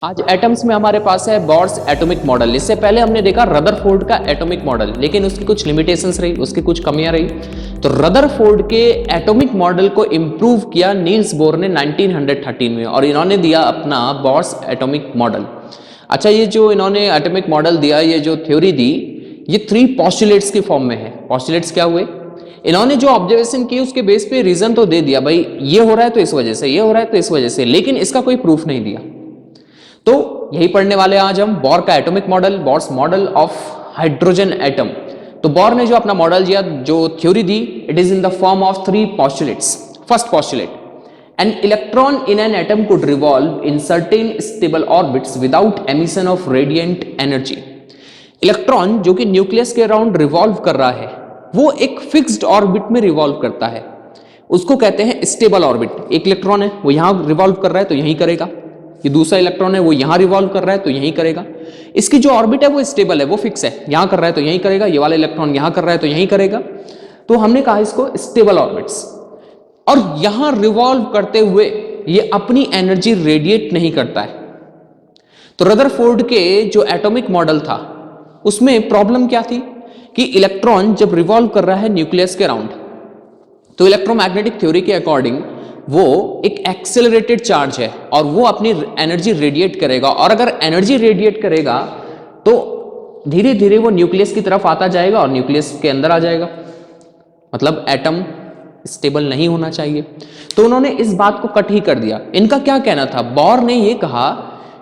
आज एटम्स में हमारे पास है बोर्स एटॉमिक मॉडल। इससे पहले हमने देखा रदरफोर्ड का एटॉमिक मॉडल, लेकिन उसकी कुछ लिमिटेशंस रही, उसकी कुछ कमियां रही। तो रदरफोर्ड के एटॉमिक मॉडल को इंप्रूव किया नील्स बोर ने 1913 में, और इन्होंने दिया अपना बोर्स एटॉमिक मॉडल। अच्छा, ये जो इन्होंने एटॉमिक मॉडल दिया, ये जो थ्योरी दी, ये 3 पॉस्टुलेट्स की फॉर्म में है। पॉस्टुलेट्स क्या हुए? इन्होंने जो ऑब्जर्वेशन की उसके बेस पे रीजन तो दे दिया, भाई ये हो रहा है तो इस वजह से, ये हो रहा है तो इस वजह से, लेकिन इसका कोई प्रूफ नहीं दिया। तो यही पढ़ने वाले हैं आज हम, बोर का atomic model, Bohr's model of hydrogen atom. तो बोर ने जो अपना मॉडल दिया, जो theory the, it is in the form of 3 postulates. First postulate, an electron in an atom could revolve in certain stable orbits without emission of radiant energy. Electron जो कि nucleus के around revolve कर रहा है, वो एक fixed orbit में revolve करता है, उसको कहते हैं स्टेबल ऑर्बिट। एक इलेक्ट्रॉन है, वो यहां रिवॉल्व कर रहा है तो यहीं करेगा, ये दूसरा इलेक्ट्रॉन है वो यहां रिवॉल्व कर रहा है तो यहीं करेगा। इसकी जो ऑर्बिट है वो स्टेबल है, वो फिक्स है, यहां कर रहा है तो यहीं करेगा, ये वाला इलेक्ट्रॉन यहां कर रहा है तो यहीं करेगा। तो हमने कहा इसको स्टेबल ऑर्बिट्स। और यहां रिवॉल्व करते हुए ये अपनी एनर्जी रेडिएट नहीं करता है। तो रदरफोर्ड के जो एटॉमिक मॉडल था उसमें प्रॉब्लम क्या थी कि इलेक्ट्रॉन जब रिवॉल्व कर रहा है न्यूक्लियस के अराउंड, तो इलेक्ट्रोमैग्नेटिक थ्योरी के अकॉर्डिंग वो एक एक्सेलरेटेड चार्ज है और वो अपनी एनर्जी रेडिएट करेगा, और अगर एनर्जी रेडिएट करेगा तो धीरे धीरे वो न्यूक्लियस की तरफ आता जाएगा और न्यूक्लियस के अंदर आ जाएगा। मतलब एटम स्टेबल नहीं होना चाहिए। तो उन्होंने इस बात को कट ही कर दिया। इनका क्या कहना था? बोर ने ये कहा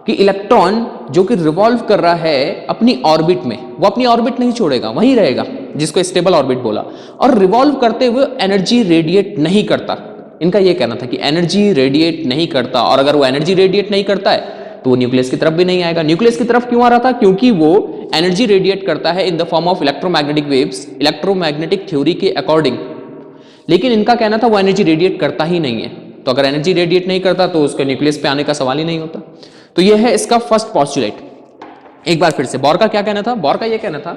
कि इलेक्ट्रॉन जो कि रिवॉल्व कर रहा है अपनी ऑर्बिट में, वो अपनी ऑर्बिट नहीं छोड़ेगा, वहीं रहेगा, जिसको स्टेबल ऑर्बिट बोला, और रिवॉल्व करते हुए एनर्जी रेडिएट नहीं करता। इनका यह कहना था कि एनर्जी रेडिएट नहीं करता, और अगर वो एनर्जी रेडिएट नहीं करता है तो वो न्यूक्लियस की तरफ भी नहीं आएगा। न्यूक्लियस की तरफ क्यों आ रहा था? क्योंकि वो एनर्जी रेडिएट करता है इन the form of electromagnetic waves, electromagnetic theory के अकॉर्डिंग। लेकिन इनका कहना था वो एनर्जी रेडिएट करता ही नहीं है, तो अगर एनर्जी रेडिएट नहीं करता तो उसके न्यूक्लियस पे आने का सवाल ही नहीं होता। तो यह है इसका फर्स्ट पॉस्टुलेट। एक बार फिर से, बोर का क्या कहना था? बोर का यह कहना था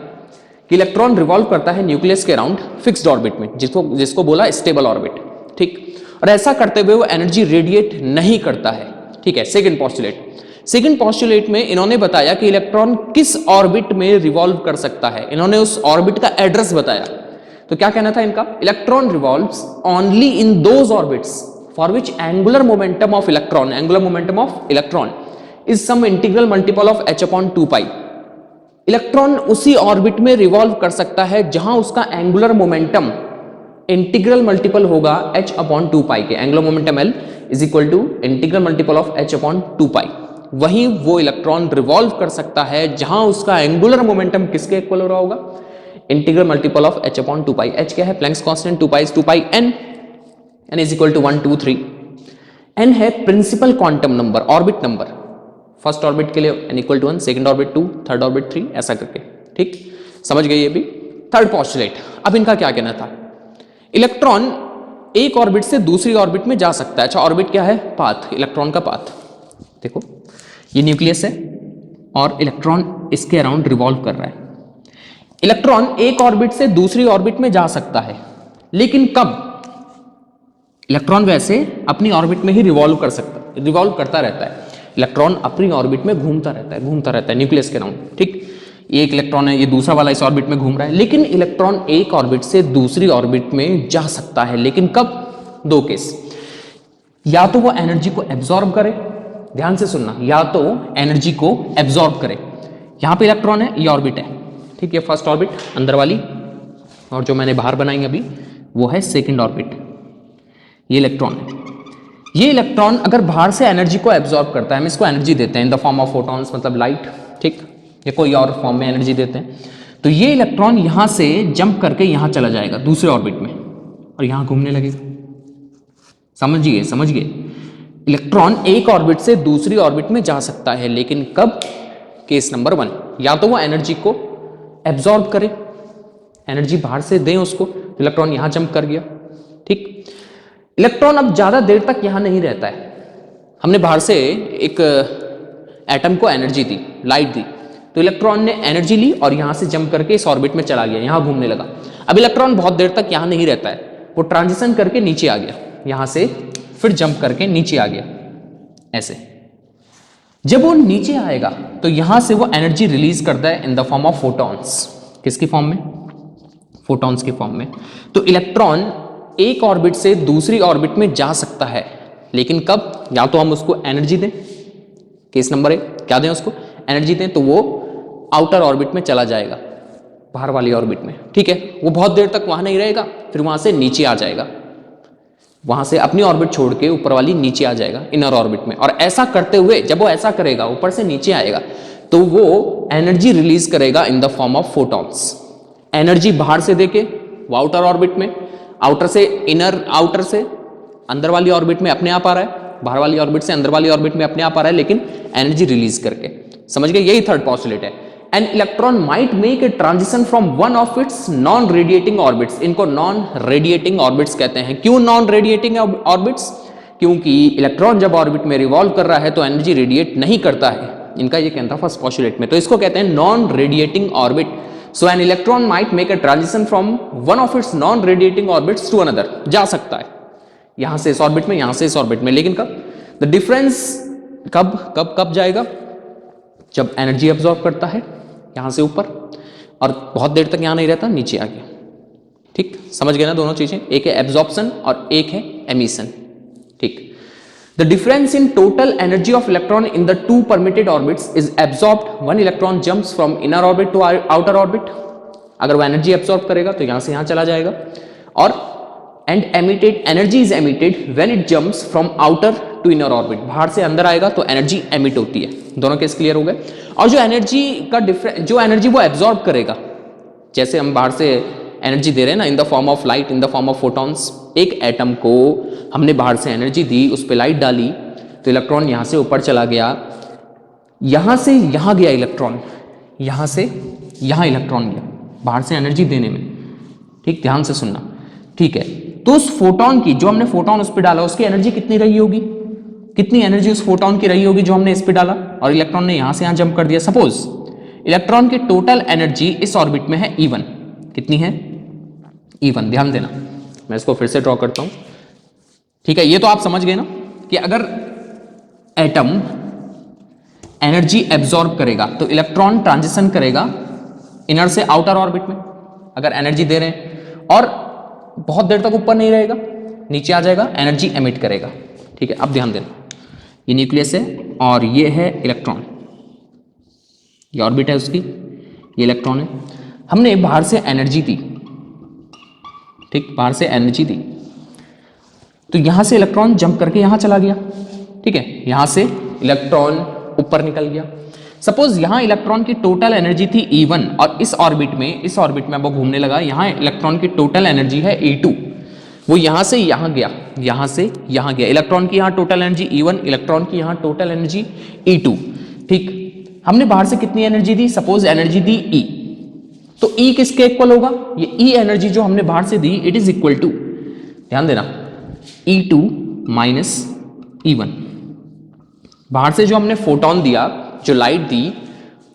कि इलेक्ट्रॉन रिवॉल्व करता है न्यूक्लियस के अराउंड फिक्स्ड ऑर्बिट में, जिसको बोला स्टेबल ऑर्बिट, ठीक। और ऐसा करते हुए वो एनर्जी रेडिएट नहीं करता है, ठीक है। सेकंड पॉस्टुलेट, सेकंड पॉस्टुलेट में इन्होंने बताया कि इलेक्ट्रॉन किस ऑर्बिट में रिवॉल्व कर सकता है। इन्होंने उस ऑर्बिट का एड्रेस बताया। तो क्या कहना था इनका? Electron revolves only in those orbits for which angular momentum of electron, angular momentum of electron is some integral multiple of h/2π। Electron उसी ऑर्बिट में रिवॉल्व कर सकता है जहां उसका एंगुलर मोमेंटम इंटीग्रल मल्टीपल होगा h/2π के। Angular momentum L is equal to integral multiple of h/2π। वहीं वो इलेक्ट्रॉन रिवॉल्व कर सकता है जहां उसका एंगुलर मोमेंटम किसके इक्वल हो रहा होगा? Integral multiple of h/2π। h क्या है? Planck's constant, 2π is 2πn, n is equal to 1 2 3। n है principal quantum number, orbit number. First orbit के लिए n equal to 1, second orbit 2, third orbit 3, ऐसा करके, ठीक। समझ गए ये भी? Third postulate. अब इनका क्या कहना था? इलेक्ट्रॉन एक ऑर्बिट से दूसरी ऑर्बिट में जा सकता है। अच्छा, ऑर्बिट क्या है? पाथ, इलेक्ट्रॉन का पाथ। देखो, ये न्यूक्लियस है और इलेक्ट्रॉन इसके अराउंड रिवॉल्व कर रहा है। इलेक्ट्रॉन एक ऑर्बिट से दूसरी ऑर्बिट में जा सकता है, लेकिन कब? इलेक्ट्रॉन वैसे अपनी ऑर्बिट में ही रिवॉल्व कर सकता, रिवॉल्व करता रहता है। इलेक्ट्रॉन अपनी ऑर्बिट में घूमता रहता है न्यूक्लियस के अराउंड, ठीक। एक इलेक्ट्रॉन है, ये दूसरा वाला इस ऑर्बिट में घूम रहा है, लेकिन इलेक्ट्रॉन एक ऑर्बिट से दूसरी ऑर्बिट में जा सकता है, लेकिन कब? 2 केस। या तो वो एनर्जी को एब्जॉर्ब करे, ध्यान से सुनना, या तो एनर्जी को एब्जॉर्ब करे। यहां पे इलेक्ट्रॉन है, ये ऑर्बिट है, ठीक है, फर्स्ट ऑर्बिट अंदर वाली, और जो मैंने बाहर बनाई अभी वो है सेकंड ऑर्बिट। ये इलेक्ट्रॉन है। ये इलेक्ट्रॉन अगर बाहर से एनर्जी को एब्जॉर्ब करता है, हम इसको एनर्जी देते हैं इन द फॉर्म ऑफ फोटॉन्स, मतलब लाइट, ठीक, या कोई और फॉर्म में एनर्जी देते हैं, तो ये इलेक्ट्रॉन यहां से जंप करके यहां चला जाएगा दूसरे ऑर्बिट में और यहां घूमने लगेगा। समझिए समझिए, इलेक्ट्रॉन एक ऑर्बिट से दूसरी ऑर्बिट में जा सकता है, लेकिन कब? केस नंबर 1, या तो वो एनर्जी को एब्जॉर्ब करे, एनर्जी बाहर से दें उसको, इलेक्ट्रॉन यहां जंप कर गया, ठीक। इलेक्ट्रॉन अब ज्यादा देर तक यहां नहीं रहता है। हमने बाहर से एक एटम को एनर्जी दी, लाइट दी, तो इलेक्ट्रॉन ने एनर्जी ली और यहां से जंप करके इस ऑर्बिट में चला गया, यहां घूमने लगा। अब इलेक्ट्रॉन बहुत देर तक यहां नहीं रहता है, वो ट्रांजिशन करके नीचे आ गया, यहां से फिर जंप करके नीचे आ गया, ऐसे। जब वो नीचे आएगा तो यहां से वो एनर्जी रिलीज करता है इन द फॉर्म ऑफ फोटॉन्स। किसकी फॉर्म में? फोटॉन्स की फॉर्म में। तो इलेक्ट्रॉन एक ऑर्बिट से दूसरी ऑर्बिट में जा सकता है, लेकिन कब? या तो हम उसको एनर्जी दें, केस नंबर 1 क्या दें उसको? एनर्जी दें, तो वो आउटर ऑर्बिट में चला जाएगा, बाहर वाली ऑर्बिट में, ठीक है। वो बहुत देर तक वहां नहीं रहेगा, फिर वहां से नीचे आ जाएगा, वहां से अपनी ऑर्बिट छोड़ के ऊपर वाली नीचे आ जाएगा इनर ऑर्बिट में। और ऐसा करते हुए जब वो ऐसा करेगा, ऊपर से नीचे आएगा, तो वो एनर्जी रिलीज करेगा in the form of photons. Energy बाहर से देके वो आउटर ऑर्बिट में, आउटर से इनर, आउटर से अंदर वाली ऑर्बिट में अपने आप आ रहा है, बाहर वाली ऑर्बिट से अंदर वाली ऑर्बिट में अपने आप आ रहा है, लेकिन एनर्जी रिलीज करके। समझ गए? यही थर्ड पॉस्टुलेट है। N electron might make a transition from one of its non radiating orbits. इनको नॉन रेडिएटिंग ऑर्बिट्स कहते हैं। क्यों नॉन रेडिएटिंग ऑर्बिट्स? क्योंकि इलेक्ट्रॉन जब ऑर्बिट में रिवॉल्व कर रहा है तो एनर्जी रेडिएट नहीं करता है। इनका ये कहना था फर्स्ट पॉस्टुलेट में, तो इसको कहते हैं non radiating orbit. So an electron might make a transition from one of its non radiating orbits to another. जा सकता है यहां से इस ऑर्बिट में, यहां से इस ऑर्बिट में, लेकिन कब? द डिफरेंस कब कब कब जाएगा? जब एनर्जी एब्जॉर्ब करता है यहां से ऊपर, और बहुत देर तक यहां नहीं रहता, नीचे आ गया। ठीक, समझ गए ना दोनों चीजें? एक है एब्जॉर्प्शन और एक है एमिशन। ठीक, the difference in total energy of electron in the two permitted orbits is absorbed one electron jumps from inner orbit to outer orbit. अगर वो एनर्जी एब्जॉर्ब करेगा तो यहां से यहां चला जाएगा। और and emitted, energy is emitted when it jumps from outer to inner orbit. बाहर से अंदर आएगा तो एनर्जी एमिट होती है। दोनों केस क्लियर हो गए? और जो एनर्जी का डिफरेंस, जो एनर्जी वो एब्जॉर्ब करेगा, जैसे हम बाहर से एनर्जी दे रहे हैं ना, इन the form of light, in the form of photons. एक एटम को हमने बाहर से एनर्जी दी, उस पर लाइट डाली, तो इलेक्ट्रॉन यहां से ऊपर चला गया, यहां से यहां गया इलेक्ट्रॉन, यहां से यहां इलेक्ट्रॉन गया बाहर से एनर्जी देने में। ठीक, ध्यान से सुनना, ठीक है। तो उस फोटोन की, जो हमने फोटोन उस पर डाला, उसकी एनर्जी कितनी रही होगी? कितनी एनर्जी उस फोटोन की रही होगी जो हमने इस पे डाला, और इलेक्ट्रॉन ने यहां से यहां जंप कर दिया। सपोज इलेक्ट्रॉन की टोटल एनर्जी इस ऑर्बिट में है E1। कितनी है? E1। ध्यान देना, मैं इसको फिर से ड्रॉ करता हूं। ठीक है, ये तो आप समझ गए ना कि अगर एटम एनर्जी एब्जॉर्ब करेगा तो इलेक्ट्रॉन ट्रांजिशन करेगा इनर से आउटर ऑर्बिट में। अगर एनर्जी दे रहे हैं और बहुत देर तक ऊपर नहीं रहेगा, नीचे आ जाएगा, एनर्जी एमिट करेगा। ठीक है, अब ध्यान देना, ये न्यूक्लियस है और ये है इलेक्ट्रॉन, ये ऑर्बिट है उसकी, ये इलेक्ट्रॉन है। हमने बाहर से एनर्जी दी, ठीक, बाहर से एनर्जी दी, तो यहां से इलेक्ट्रॉन जंप करके यहां चला गया। ठीक है, यहां से इलेक्ट्रॉन ऊपर निकल गया। सपोज यहां इलेक्ट्रॉन की टोटल एनर्जी थी E1 और इस ऑर्बिट में अब वो घूमने लगा, यहां इलेक्ट्रॉन की टोटल एनर्जी है E2। वो यहां से यहां गया, यहां से यहां गया। इलेक्ट्रॉन की यहां टोटल एनर्जी E1, इलेक्ट्रॉन की यहां टोटल एनर्जी E2। ठीक, हमने बाहर से कितनी एनर्जी दी? सपोज एनर्जी दी E, तो E किसके इक्वल होगा? ये E एनर्जी जो हमने बाहर से दी, इट इज इक्वल टू, ध्यान देना, E2 माइनस E1। बाहर से जो हमने फोटोन दिया, जो लाइट दी,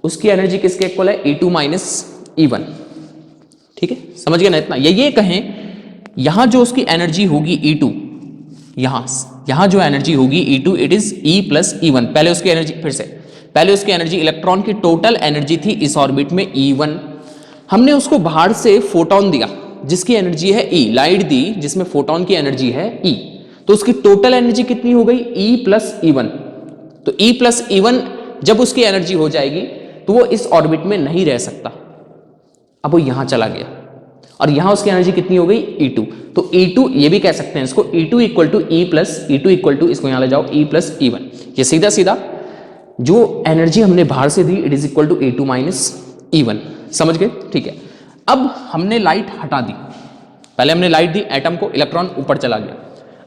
उसकी एनर्जी किसके इक्वल है? E2 minus E1। ठीक है, समझ गए ना इतना? ये कहें यहां जो उसकी एनर्जी होगी E2, यहां जो एनर्जी होगी E2, it is E plus E1। पहले उसकी एनर्जी, फिर से पहले उसकी एनर्जी, इलेक्ट्रॉन की टोटल एनर्जी थी इस ऑर्बिट में E1। हमने उसको बाहर से फोटोन दिया जिसकी एनर्जी है E, लाइट दी जिसमें फोटोन की एनर्जी है E, तो उसकी टोटल एनर्जी कितनी हो गई? E plus E1। तो E प्लस E1 जब उसकी एनर्जी हो जाएगी तो वो इस ऑर्बिट में नहीं रह सकता। अब वो यहां चला गया और यहां उसकी एनर्जी कितनी हो गई? E2। तो E2, ये भी कह सकते हैं इसको, E2 equal to E plus, E2 equal to, इसको यहां ले जाओ, E प्लस E1। ये सीधा सीधा जो एनर्जी हमने बाहर से दी, it is equal to E2 minus E1। समझ गए? ठीक है, अब हमने लाइट हटा दी। पहले हमने लाइट दी एटम को, इलेक्ट्रॉन ऊपर चला गया।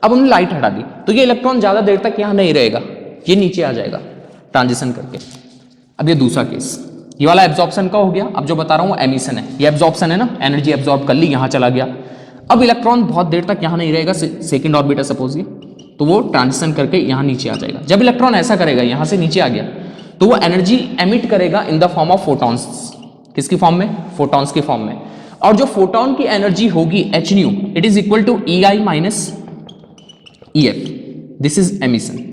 अब हमने लाइट हटा दी तो ये इलेक्ट्रॉन ज्यादा देर तक यहां नहीं रहेगा, ये नीचे आ जाएगा ट्रांजिशन करके। अब ये दूसरा केस, ये वाला एब्जॉर्प्शन का हो गया। अब जो बता रहा हूं वो एमिशन है, ये एब्जॉर्प्शन है ना, एनर्जी एब्जॉर्ब कर ली, यहां चला गया। अब इलेक्ट्रॉन बहुत देर तक यहां नहीं रहेगा, सेकंड ऑर्बिट है सपोज ये, तो वो ट्रांजिशन करके यहां नीचे आ जाएगा। जब इलेक्ट्रॉन ऐसा करेगा, यहां से नीचे आ गया, तो वो एनर्जी एमिट करेगा in the form of photons. किसकी फॉर्म में? फोटॉन्स की फॉर्म में। और जो फोटॉन की एनर्जी होगी h nu, it is equal to EI minus EF। This is emission.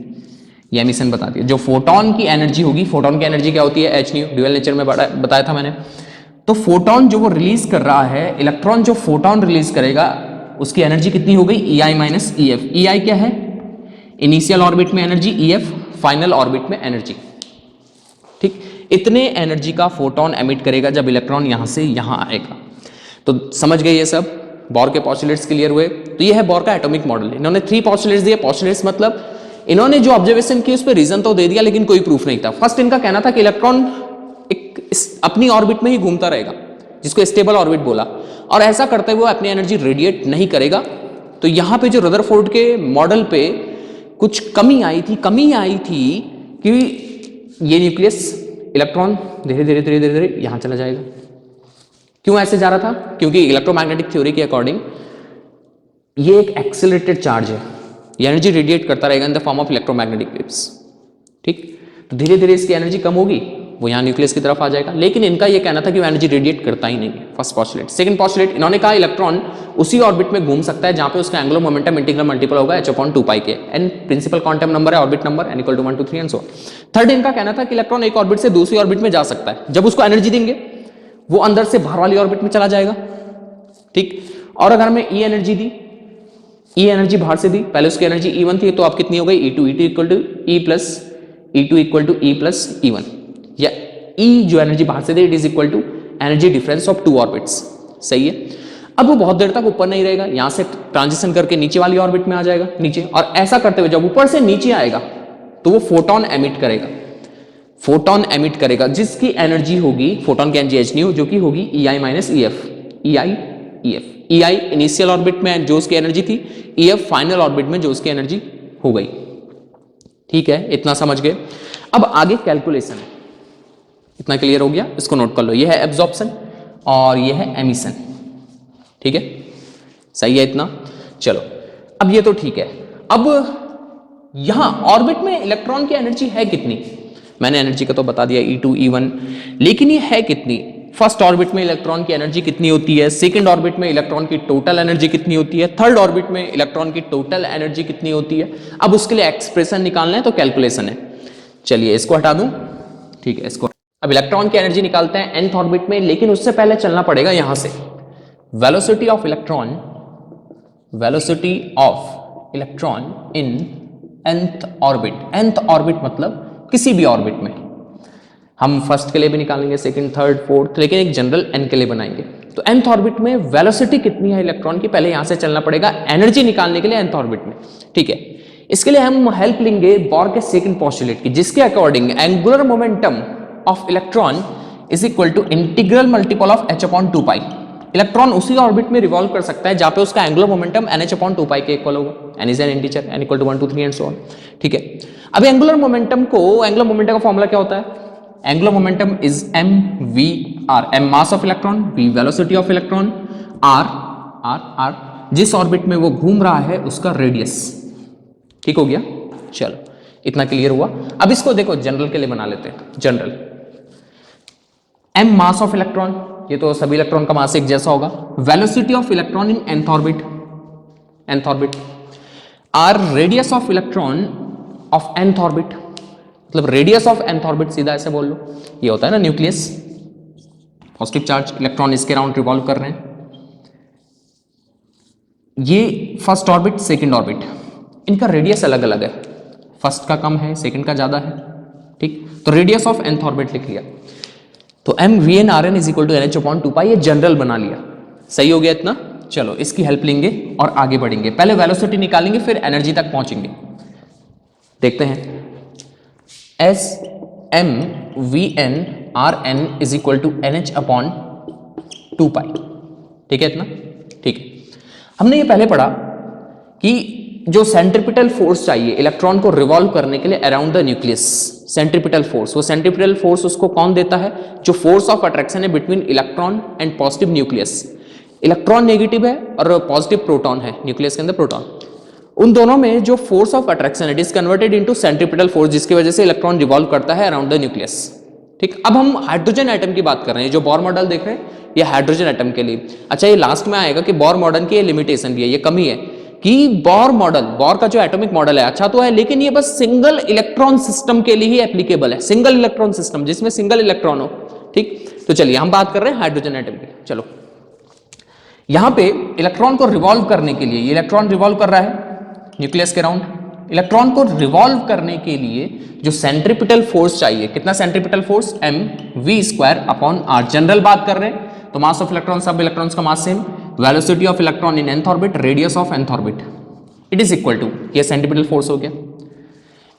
ये एमिशन बता दिया। जो फोटोन की एनर्जी होगी, फोटोन की एनर्जी क्या होती है, h न्यू, ड्यूअल नेचर में बताया था मैंने। तो फोटोन जो वो रिलीज कर रहा है, इलेक्ट्रॉन जो फोटोन रिलीज करेगा उसकी एनर्जी कितनी हो गई, EI माइनस EF। EI क्या है, इनिशियल ऑर्बिट में एनर्जी, EF फाइनल ऑर्बिट में एनर्जी। ठीक, इतने एनर्जी का फोटोन एमिट करेगा जब इलेक्ट्रॉन यहां से यहां आएगा। तो समझ गए ये सब, बोर के पॉस्टुलेट्स क्लियर हुए। तो ये है बोर का एटॉमिक मॉडल। इन्होंने 3 पॉस्टुलेट्स दिए। पॉस्टुलेट्स मतलब इन्होंने जो ऑब्जर्वेशन की उस पर रीजन तो दे दिया लेकिन कोई प्रूफ नहीं था। फर्स्ट इनका कहना था कि इलेक्ट्रॉन एक अपनी ऑर्बिट में ही घूमता रहेगा, जिसको स्टेबल ऑर्बिट बोला, और ऐसा करते हुए अपनी एनर्जी रेडिएट नहीं करेगा। तो यहां पे जो रदरफोर्ड के मॉडल पे कुछ कमी आई थी कि ये न्यूक्लियस इलेक्ट्रॉन धीरे धीरे धीरे धीरे धीरे यहां चला जाएगा। क्यों ऐसे जा रहा था, क्योंकि इलेक्ट्रोमैग्नेटिक थ्योरी के अकॉर्डिंग ये एक एक्सेलरेटेड चार्ज है, ये एनर्जी रेडिएट करता रहेगा इन the form of electromagnetic waves. ठीक, तो धीरे धीरे इसकी एनर्जी कम होगी, वो यहाँ न्यूक्लियस की तरफ आ जाएगा। लेकिन इनका ये कहना था कि वो एनर्जी रेडिएट करता ही नहीं है, फर्स्ट पॉस्टुलेट। सेकंड पॉस्टुलेट, इन्होंने कहा इलेक्ट्रॉन उसी ऑर्बिट में घूम सकता है जहां पे उसका एंगुलर मोमेंटम इंटीग्रल मल्टीपल होगा h/2π के, n प्रिंसिपल क्वांटम नंबर है, orbit number n = 1 2 3 and so. Third इनका कहना था कि इलेक्ट्रॉन एक ऑर्बिट से दूसरी ऑर्बिट में जा सकता है, जब उसको एनर्जी देंगे वो अंदर से बाहर वाली ऑर्बिट में चला जाएगा। ठीक, और अगर हमें E एनर्जी दी, E एनर्जी बाहर से दी, पहले उसकी एनर्जी E1 थी, तो अब कितनी हो गई, E2 equal to E plus E2 equal to E plus E1, या E जो एनर्जी बाहर से दी it is equal to energy difference of 2 orbits. सही है। अब वो बहुत देर तक ऊपर नहीं रहेगा, यहां से ट्रांजिशन करके नीचे वाली ऑर्बिट में आ जाएगा नीचे, और ऐसा करते हुए जब ऊपर से नीचे आएगा तो वो फोटोन एमिट करेगा, फोटोन एमिट करेगा जिसकी एनर्जी होगी, फोटोन की एनर्जी h न्यू, जो कि होगी EI minus EF। EI EF, EI initial orbit में जो उसकी एनर्जी थी, EF फाइनल ऑर्बिट में जो उसकी एनर्जी हो गई। ठीक है, इतना समझ गए। अब आगे कैलकुलेशन है, इतना क्लियर हो गया, इसको नोट कर लो। ये है एब्जॉर्प्शन और ये है एमिशन। ठीक है, सही है इतना। चलो, अब ये तो ठीक है। अब यहां ऑर्बिट में इलेक्ट्रॉन की एनर्जी है कितनी, मैंने एनर्जी का तो बता दिया E2 E1, लेकिन ये है कितनी। फर्स्ट ऑर्बिट में इलेक्ट्रॉन की एनर्जी कितनी होती है, सेकंड ऑर्बिट में इलेक्ट्रॉन की टोटल एनर्जी कितनी होती है, थर्ड ऑर्बिट में इलेक्ट्रॉन की टोटल एनर्जी कितनी होती है। अब उसके लिए एक्सप्रेशन निकालना है तो कैलकुलेशन है। चलिए इसको हटा दूं, ठीक है, इसको। अब इलेक्ट्रॉन की एनर्जी निकालते हैं nth ऑर्बिट में, लेकिन उससे पहले चलना पड़ेगा यहां से। Velocity of electron, velocity of electron in nth orbit. nth orbit मतलब किसी भी ऑर्बिट में, हम फर्स्ट के लिए भी निकालेंगे, सेकंड, थर्ड, फोर्थ, लेकिन एक जनरल n के लिए बनाएंगे। तो nth ऑर्बिट में वेलोसिटी कितनी है इलेक्ट्रॉन की, पहले यहां से चलना पड़ेगा एनर्जी निकालने के लिए nth ऑर्बिट में। ठीक है, इसके लिए हम हेल्प लेंगे बोर के सेकंड पोस्टुलेट की, जिसके according angular momentum of electron is equal to integral multiple of h/2π। Electron उसी ऑर्बिट में रिवॉल्व कर सकता है जहां पे उसका एंगुलर मोमेंटम nh/2π के इक्वल होगा। n is an integer, n equal to 1 2 3 and so on. ठीक है, अब एंगुलर मोमेंटम का फॉर्मूला क्या होता है, angular momentum is mv/r, m mass of electron, v velocity of electron, r जिस ऑर्बिट में वो घूम रहा है उसका रेडियस। ठीक हो गया, चलो इतना क्लियर हुआ। अब इसको देखो जनरल के लिए बना लेते हैं। General, m mass of electron, ये तो सभी इलेक्ट्रॉन का मास एक जैसा होगा। Velocity of electron in nth orbit, r radius of electron of nth orbit, मतलब रेडियस ऑफ nth ऑर्बिट, सीधा ऐसे बोल लो, ये होता है ना न्यूक्लियस, पॉजिटिव चार्ज, इलेक्ट्रॉन इसके अराउंड रिवॉल्व कर रहे हैं। ये फर्स्ट ऑर्बिट, सेकंड ऑर्बिट, इनका रेडियस अलग अलग है, फर्स्ट का कम है, सेकंड का ज्यादा है। ठीक, तो रेडियस ऑफ nth ऑर्बिट लिख लिया, तो mvn/rn is equal to nh/2π, ये जनरल बना लिया। सही हो गया इतना। चलो इसकी हेल्प लेंगे और आगे बढ़ेंगे। पहले वेलोसिटी निकालेंगे फिर एनर्जी तक पहुंचेंगे। देखते हैं, S mvn/rn is equal to nh/2π। ठीक है इतना, ठीक है। हमने ये पहले पढ़ा कि जो सेंट्रीपिटल फोर्स चाहिए इलेक्ट्रॉन को रिवॉल्व करने के लिए around the nucleus, centripetal force, वो सेंट्रीपिटल फोर्स उसको कौन देता है, जो फोर्स ऑफ अट्रैक्शन है between electron and positive nucleus. Electron negative है और पॉजिटिव प्रोटॉन है न्यूक्लियस के अंदर, प्रोटॉन, उन दोनों में जो force of attraction it is converted into centripetal force, जिसकी वजह से इलेक्ट्रॉन रिवॉल्व करता है अराउंड द न्यूक्लियस। ठीक, अब हम हाइड्रोजन एटम की बात कर रहे हैं, जो बोर मॉडल देख रहे हैं ये हाइड्रोजन एटम के लिए। अच्छा, ये लास्ट में आएगा कि बोर मॉडल की ये लिमिटेशन भी है, ये कमी है कि बोर का जो एटॉमिक मॉडल है अच्छा तो है, लेकिन ये बस सिंगल इलेक्ट्रॉन सिस्टम के लिए ही एप्लीकेबल है, सिंगल इलेक्ट्रॉन सिस्टम जिसमें सिंगल इलेक्ट्रॉन हो। ठीक, तो चलिए हम बात कर रहे हैं हाइड्रोजन एटम की। चलो यहां पे इलेक्ट्रॉन को रिवॉल्व करने के लिए, ये इलेक्ट्रॉन रिवॉल्व कर रहा है न्यूक्लियस के अराउंड। इलेक्ट्रॉन को रिवॉल्व करने के लिए जो सेंट्रीपिटल फोर्स चाहिए, कितना सेंट्रीपिटल फोर्स, mv²/r। जनरल बात कर रहे हैं तो मास ऑफ इलेक्ट्रॉन, सब इलेक्ट्रॉन्स का mass same, velocity of electron in nth orbit, radius of nth orbit, it is equal to, ये सेंट्रीपिटल फोर्स हो गया,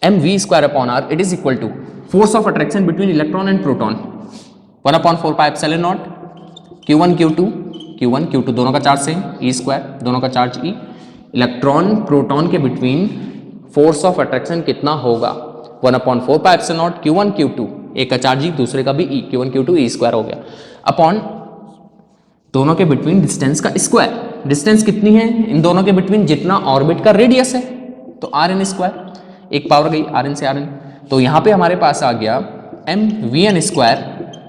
mv²/r, it is equal to force of attraction between electron and proton 1/4πε0 q1 q2 दोनों का charge same, e², दोनों का charge e। Electron proton के between force of attraction कितना होगा, 1/4πε0 q1 q2, एक का चार्ज e, दूसरे का भी e, q1 q2 e² हो गया, अपॉन दोनों के बिटवीन डिस्टेंस का स्क्वायर। डिस्टेंस कितनी है इन दोनों के बिटवीन, जितना ऑर्बिट का रेडियस है, तो rn², एक पावर गई rn से rn, तो यहां पे हमारे पास आ गया mvn²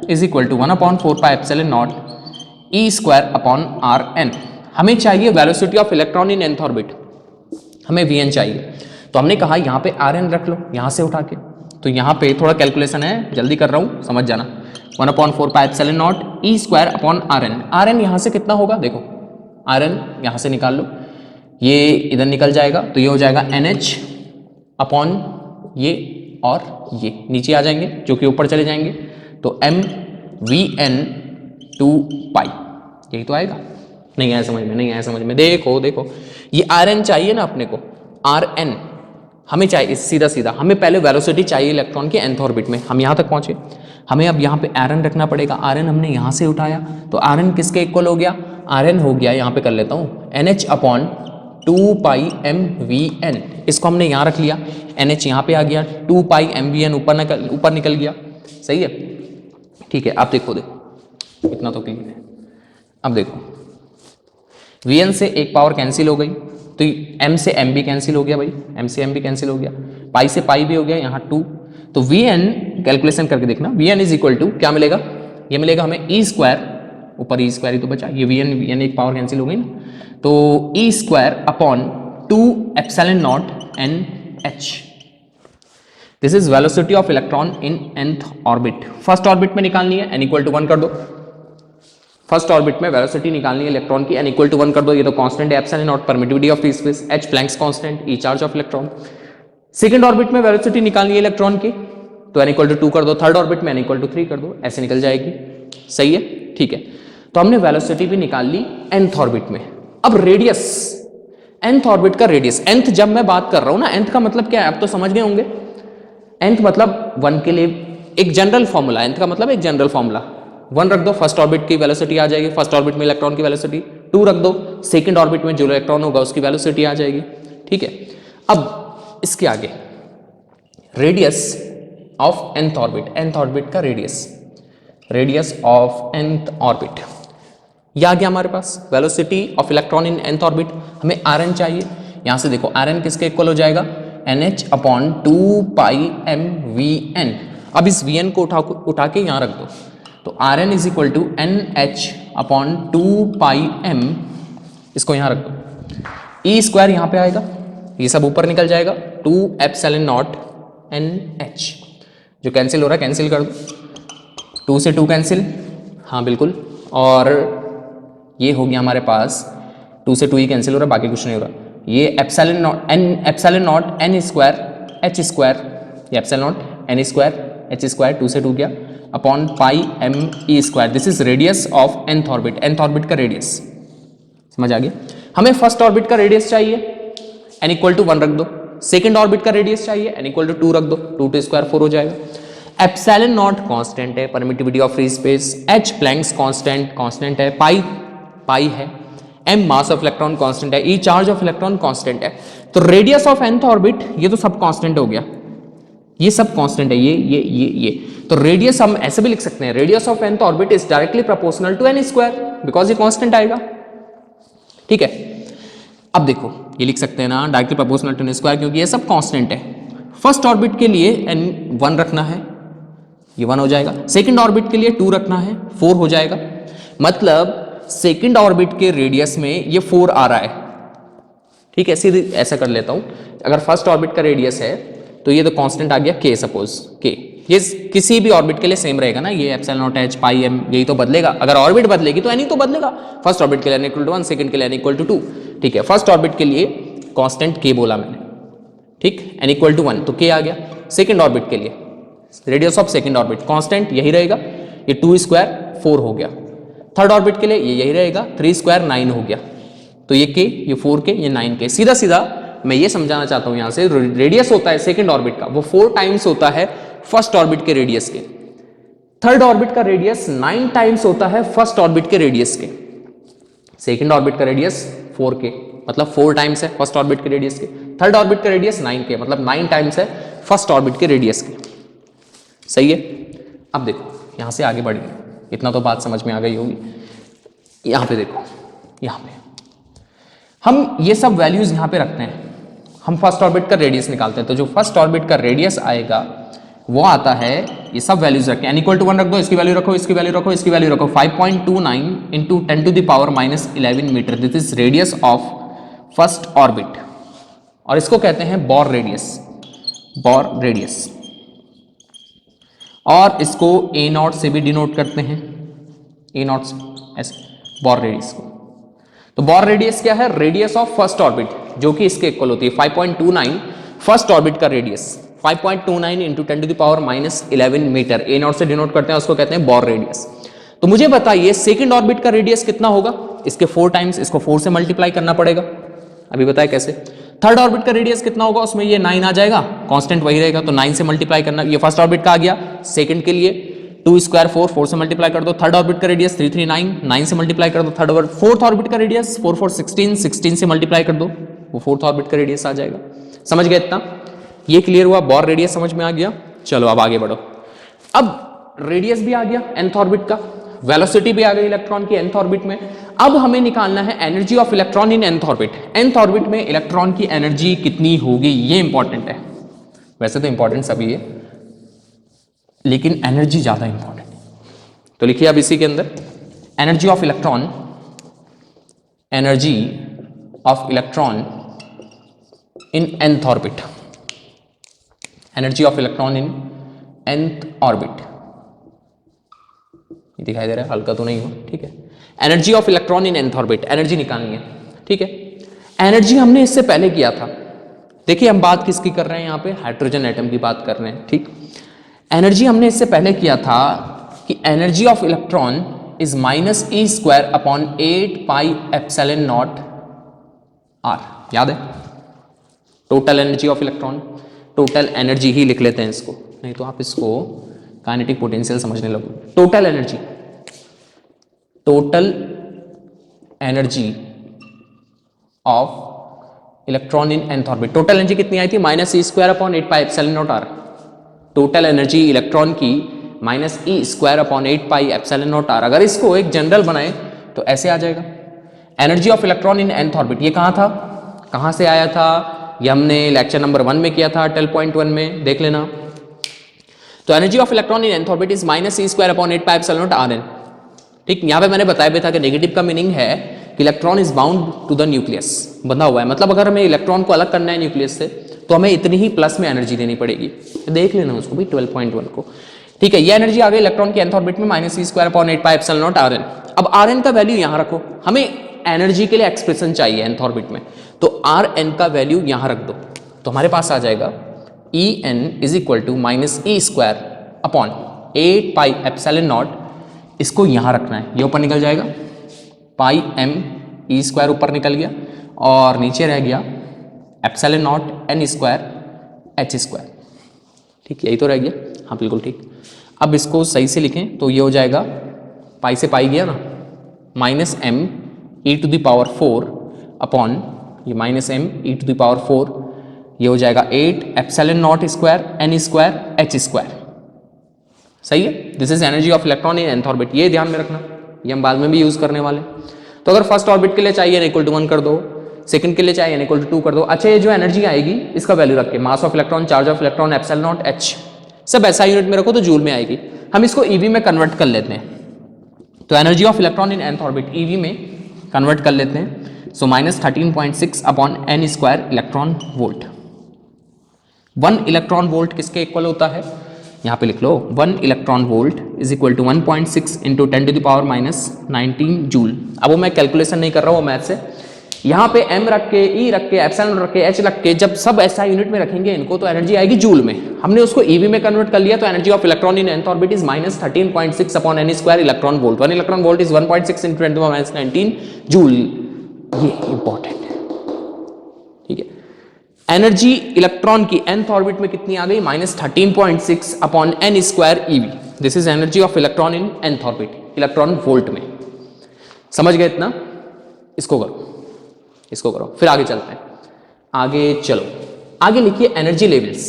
is equal to 1/4πε0 e²/rn। हमें चाहिए velocity of electron in nth orbit, हमें vn चाहिए, तो हमने कहा यहां पे rn रख लो यहां से उठा के। तो यहां पे थोड़ा कैलकुलेशन है, जल्दी कर रहा हूं, समझ जाना। 1/4πε0 e²/rn, rn यहां से कितना होगा, देखो rn यहां से निकाल लो, ये इधर निकल जाएगा, तो ये हो जाएगा nh अपॉन ये और ये नीचे आ जाएंगे जो कि ऊपर चले जाएंगे, तो mvn/2π, यही तो आएगा। नहीं आया समझ में, नहीं आया समझ में, देखो देखो ये rn चाहिए ना अपने को, rn हमें चाहिए सीधा सीधा, हमें पहले वेलोसिटी चाहिए इलेक्ट्रॉन के nth ऑर्बिट में, हम यहां तक पहुंचे, हमें अब यहाँ पे rn रखना पड़ेगा। rn हमने यहाँ से उठाया, तो rn किसके इक्वल हो गया, rn हो गया, यहाँ पे कर लेता हूँ, nh/2πmvn, इसको हमने यहाँ रख लिया, nh यहाँ पे आ गया, 2πmvn ऊपर निकल गया, सही है। ठीक है, आप देखो इतना तो क्लियर है। अब देखो vn से एक पावर कैंसिल हो गई, तो m से m भी कैंसिल हो गया भाई, m से m भी कैंसिल हो गया, पाई से पाई भी हो गया, यहाँ 2, तो vn कैलकुलेशन करके देखना, vn इज इक्वल टू क्या मिलेगा, ये मिलेगा हमें e², ऊपर e² ही तो बचा, ये vn एक पावर कैंसिल हो गई ना, तो e²/2ε0 nh, this is velocity of electron in nth orbit. First orbit में निकालनी है, n = 1 कर दो, फर्स्ट ऑर्बिट में वेलोसिटी निकालनी है इलेक्ट्रॉन की, n = 1 कर दो, ये तो कांस्टेंट है epsilon not, permittivity of free space, h Planck's constant, e charge of electron. Second orbit में वेलोसिटी निकालनी है इलेक्ट्रॉन की, तो n = 2 कर दो, थर्ड ऑर्बिट में n = 3 कर दो, ऐसे निकल जाएगी, सही है। ठीक है, तो हमने वेलोसिटी भी निकाल ली nth ऑर्बिट में। अब रेडियस, nth ऑर्बिट का रेडियस, nth जब मैं बात कर रहा हूं ना, nth का मतलब क्या है, आप तो समझ गए होंगे, nth मतलब 1 के लिए एक जनरल फॉर्मूला, nth का मतलब एक जनरल फॉर्मूला, 1 रख दो, फर्स्ट ऑर्बिट की वेलोसिटी आ जाएगी, फर्स्ट ऑर्बिट में इलेक्ट्रॉन की वेलोसिटी, 2 रख दो, सेकंड ऑर्बिट में जो इलेक्ट्रॉन होगा उसकी वेलोसिटी आ जाएगी। ठीक है, अब इसके आगे radius of nth orbit, nth orbit का रेडियस ऑफ nth ऑर्बिट, ये आ गया हमारे पास, velocity of electron in nth orbit. हमें rn चाहिए, यहां से देखो rn किसके इक्वल हो जाएगा, nh/2πmvn। अब इस vn को उठा के यहां रख दो, तो rn = nh/2πm, इसको यहां रख दो, e² यहां पे आएगा, ये सब ऊपर निकल जाएगा, 2ε0 nh, जो कैंसिल हो रहा है कैंसिल कर दो, 2 से 2 कैंसिल, हाँ बिल्कुल, और ये हो गया हमारे पास 2 से 2 ही कैंसिल हो रहा है, बाकी कुछ नहीं हो रहा, ये एप्सिलॉन नॉट n h², ये एप्सिलॉन नॉट n² h², 2 से 2 गया, upon pi m e², this is radius of nth orbit, nth orbit का रेडियस, समझ आ गया। हमें फर्स्ट ऑर्बिट का रेडियस चाहिए, n = 1 रख दो, सेकंड ऑर्बिट का रेडियस चाहिए, n = 2 रख दो, 2 to स्क्वायर 4 हो जाएगा, एप्सिलॉन नॉट कांस्टेंट है, permittivity of free space, h Planck's constant है, पाई है, m mass of electron constant है, e charge of electron constant है, तो रेडियस ऑफ nth ऑर्बिट, ये तो सब कांस्टेंट हो गया, ये सब कांस्टेंट है, ये तो रेडियस हम ऐसे भी लिख सकते हैं, radius of nth orbit is directly proportional to n square, because ये कांस्टेंट आएगा। ठीक है, अब देखो ये लिख सकते हैं ना directly proportional to n square, क्योंकि ये सब कांस्टेंट है। फर्स्ट ऑर्बिट के लिए n 1 रखना है, ये 1 हो जाएगा, सेकंड ऑर्बिट के लिए 2 रखना है, 4 हो जाएगा, मतलब सेकंड ऑर्बिट के रेडियस में ये 4 आ रहा है। ठीक है, सीधे ऐसा कर लेता हूं, अगर फर्स्ट ऑर्बिट का रेडियस है तो ये तो कांस्टेंट आ गया k, सपोज k, ये किसी भी ऑर्बिट के लिए सेम रहेगा ना, ये epsilon not h pi m यही तो बदलेगा, अगर ऑर्बिट बदलेगी तो n ही तो बदलेगा। फर्स्ट ऑर्बिट के लिए n इक्वल टू 1, सेकंड के लिए n इक्वल टू 2, ठीक है। फर्स्ट ऑर्बिट के लिए कांस्टेंट k बोला मैंने, ठीक, n इक्वल टू 1 तो k आ गया। सेकंड ऑर्बिट के लिए radius of second orbit constant यही रहेगा, ये 2 स्क्वायर 4 हो गया। थर्ड ऑर्बिट के लिए ये यही रहेगा, 3 स्क्वायर 9 हो गया, तो ये k, ये 4k, ये 9k। सीधा सीधा मैं ये समझाना चाहता हूं यहां से, रेडियस होता है सेकंड ऑर्बिट का वो 4 टाइम्स होता है फर्स्ट ऑर्बिट के रेडियस के। थर्ड ऑर्बिट का रेडियस 9 टाइम्स होता है फर्स्ट ऑर्बिट के रेडियस के। सेकंड ऑर्बिट का रेडियस 4k मतलब 4 टाइम्स है फर्स्ट ऑर्बिट के रेडियस के। थर्ड ऑर्बिट का रेडियस 9k मतलब 9 टाइम्स है फर्स्ट ऑर्बिट के रेडियस के। सही है। अब देखो यहां से आगे बढ़िए, इतना तो बात समझ में आ गई होगी। यहां पे देखो, यहां पे हम ये सब वैल्यूज यहां पे रखते हैं, हम फर्स्ट ऑर्बिट का रेडियस निकालते हैं, तो जो फर्स्ट ऑर्बिट का रेडियस आएगा वो आता है, ये सब वैल्यूज रखें, n इक्वल टू 1 रख दो, इसकी वैल्यू रखो, इसकी वैल्यू रखो, इसकी वैल्यू रखो, 5.29 into 10 to the power -11 metre, this is radius of first orbit, और इसको कहते हैं बोर रेडियस, बोर रेडियस, और इसको a नॉट से भी डिनोट करते हैं, a नॉट ऐसे बोर रेडियस को। तो बोर रेडियस क्या है, रेडियस ऑफ फर्स्ट ऑर्बिट, जो कि इसके इक्वल होती है 5.29 फर्स्ट ऑर्बिट का radius, 5.29 into 10 to the power -11 metre, a not से डिनोट करते हैं, उसको कहते हैं बोर रेडियस। तो मुझे बताइए सेकंड ऑर्बिट का रेडियस कितना होगा, इसके 4 टाइम्स, इसको 4 से मल्टीप्लाई करना पड़ेगा, अभी बताए कैसे। थर्ड ऑर्बिट का रेडियस कितना होगा, उसमें ये 9 आ जाएगा, कांस्टेंट वही रहेगा, तो 9 से मल्टीप्लाई करना, ये फर्स्ट ऑर्बिट का आ गया। सेकंड के लिए 2 स्क्वायर 4, 4 से मल्टीप्लाई कर दो। थर्ड ऑर्बिट का रेडियस 339, 9 से मल्टीप्लाई कर दो। थर्ड ऑर्बिट, फोर्थ ऑर्बिट का रेडियस 4 4 16, 16 से मल्टीप्लाई कर दो, वो फोर्थ ऑर्बिट का रेडियस आ जाएगा। समझ गए इतना, ये क्लियर हुआ, बोर रेडियस समझ में आ गया। चलो अब आगे बढ़ो, अब रेडियस भी आ गया nth ऑर्बिट का, वेलोसिटी भी आ गई इलेक्ट्रॉन की nth ऑर्बिट में। अब हमें निकालना है energy of electron in nth orbit. nth orbit में इलेक्ट्रॉन की एनर्जी कितनी होगी, ये इंपॉर्टेंट है। वैसे तो इंपॉर्टेंट सभी है, लेकिन एनर्जी ज्यादा इंपॉर्टेंट है, तो लिखिए अब इसी के अंदर energy of electron, energy of electron in nth orbit, energy of electron in nth orbit, ये दिखाई दे रहा है, हल्का तो नहीं हो, ठीक है। Energy of electron in nth orbit, energy निकालनी है, ठीक है। एनर्जी हमने इससे पहले किया था, देखिए हम बात किसकी कर रहे हैं, यहाँ पे हाइड्रोजन एटम की बात कर रहे हैं, ठीक। एनर्जी हमने इससे पहले किया था कि energy of electron is -e² upon 8 pi epsilon naught r, याद है। Total energy of electron, total energy ही लिख लेते हैं इसको, नहीं तो आप इसको काइनेटिक पोटेंशियल समझने लगो। Total energy, total energy of electron in nth orbit, total energy कितनी आई थी, -e² upon 8 pi epsilon naught r। Total energy electron की -e² upon 8 pi epsilon naught r। अगर इसको एक जनरल बनाए तो ऐसे आ जाएगा, energy of electron in nth orbit. ये कहाँ था, कहाँ से आया था, ये हमने लेक्चर नंबर 1 में किया था, 12.1 में देख लेना। तो energy of electron in nth orbit is -e² upon 8 pi epsilon not rn, ठीक। यहाँ पे मैंने बताया भी था कि नेगेटिव का मीनिंग है कि electron is bound to the nucleus, बंधा हुआ है, मतलब अगर हमें इलेक्ट्रॉन को अलग करना है न्यूक्लियस से तो हमें इतनी ही प्लस में एनर्जी देनी पड़ेगी, देख लेना उसको भी 12.1 को, ठीक है। ये एनर्जी आ गई इलेक्ट्रॉन की nth ऑर्बिट में -e² upon 8 pi epsilon not rn। अब rn का वैल्यू यहाँ रखो, हमें एनर्जी के लिए एक्सप्रेशन चाहिए nth ऑर्बिट में, तो rn का वैल्यू यहाँ रख दो, तो हमारे पास आ जाएगा En is equal to -e² upon 8 pi epsilon not, इसको यहाँ रखना है, ये ऊपर निकल जाएगा, पाई m e² ऊपर निकल गया, और नीचे रह गया एप्सिलॉन नॉट n² h², ठीक, यही तो रह गया, हाँ बिल्कुल ठीक। अब इसको सही से लिखें तो ये हो जाएगा, पाई से पाई गया ना, -m e⁴ अपॉन ये -m e⁴, ये हो जाएगा 8 epsilon not square n² h², सही है। This is energy of electron in nth orbit, ये ध्यान में रखना, ये हम बाद में भी यूज करने वाले। तो अगर फर्स्ट ऑर्बिट के लिए चाहिए n = 1 कर दो, सेकंड के लिए चाहिए n = 2 कर दो। अच्छा, ये जो एनर्जी आएगी इसका वैल्यू रख के, मास of electron, charge of electron, epsilon not h, सब ऐसा यूनिट में रखो तो जूल में आएगी। हम इसको ईवी में कन्वर्ट कर लेते हैं, तो energy of electron in nth orbit eV में कन्वर्ट कर लेते हैं, so -13.6 upon n square electron volt. 1 electron volt किसके इक्वल होता है, यहाँ पे लिख लो 1 electron volt is equal to 1.6 into 10⁻⁻19 joule. अब वो मैं कैलकुलेशन नहीं कर रहा हूँ, मैथ से यहाँ पे m रख के, e रख के, एप्सिलॉन रख के, h रख के, जब सब ऐसा यूनिट में रखेंगे इनको तो एनर्जी आएगी जूल में। हमने उसको eV में कन्वर्ट कर लिया तो energy of electron in nth orbit is -13.6 upon n square electron volt. 1 electron volt is 1.6 into 10⁻19 joule. ये इंपॉर्टेंट है, ठीक है। एनर्जी इलेक्ट्रॉन की nth ऑर्बिट में कितनी आ गई, -13.6 upon n square eV। This is energy of electron in nth orbit, electron volt में। समझ गए इतना, इसको करो, इसको करो, फिर आगे चलते हैं। आगे चलो, आगे लिखिए एनर्जी लेवल्स।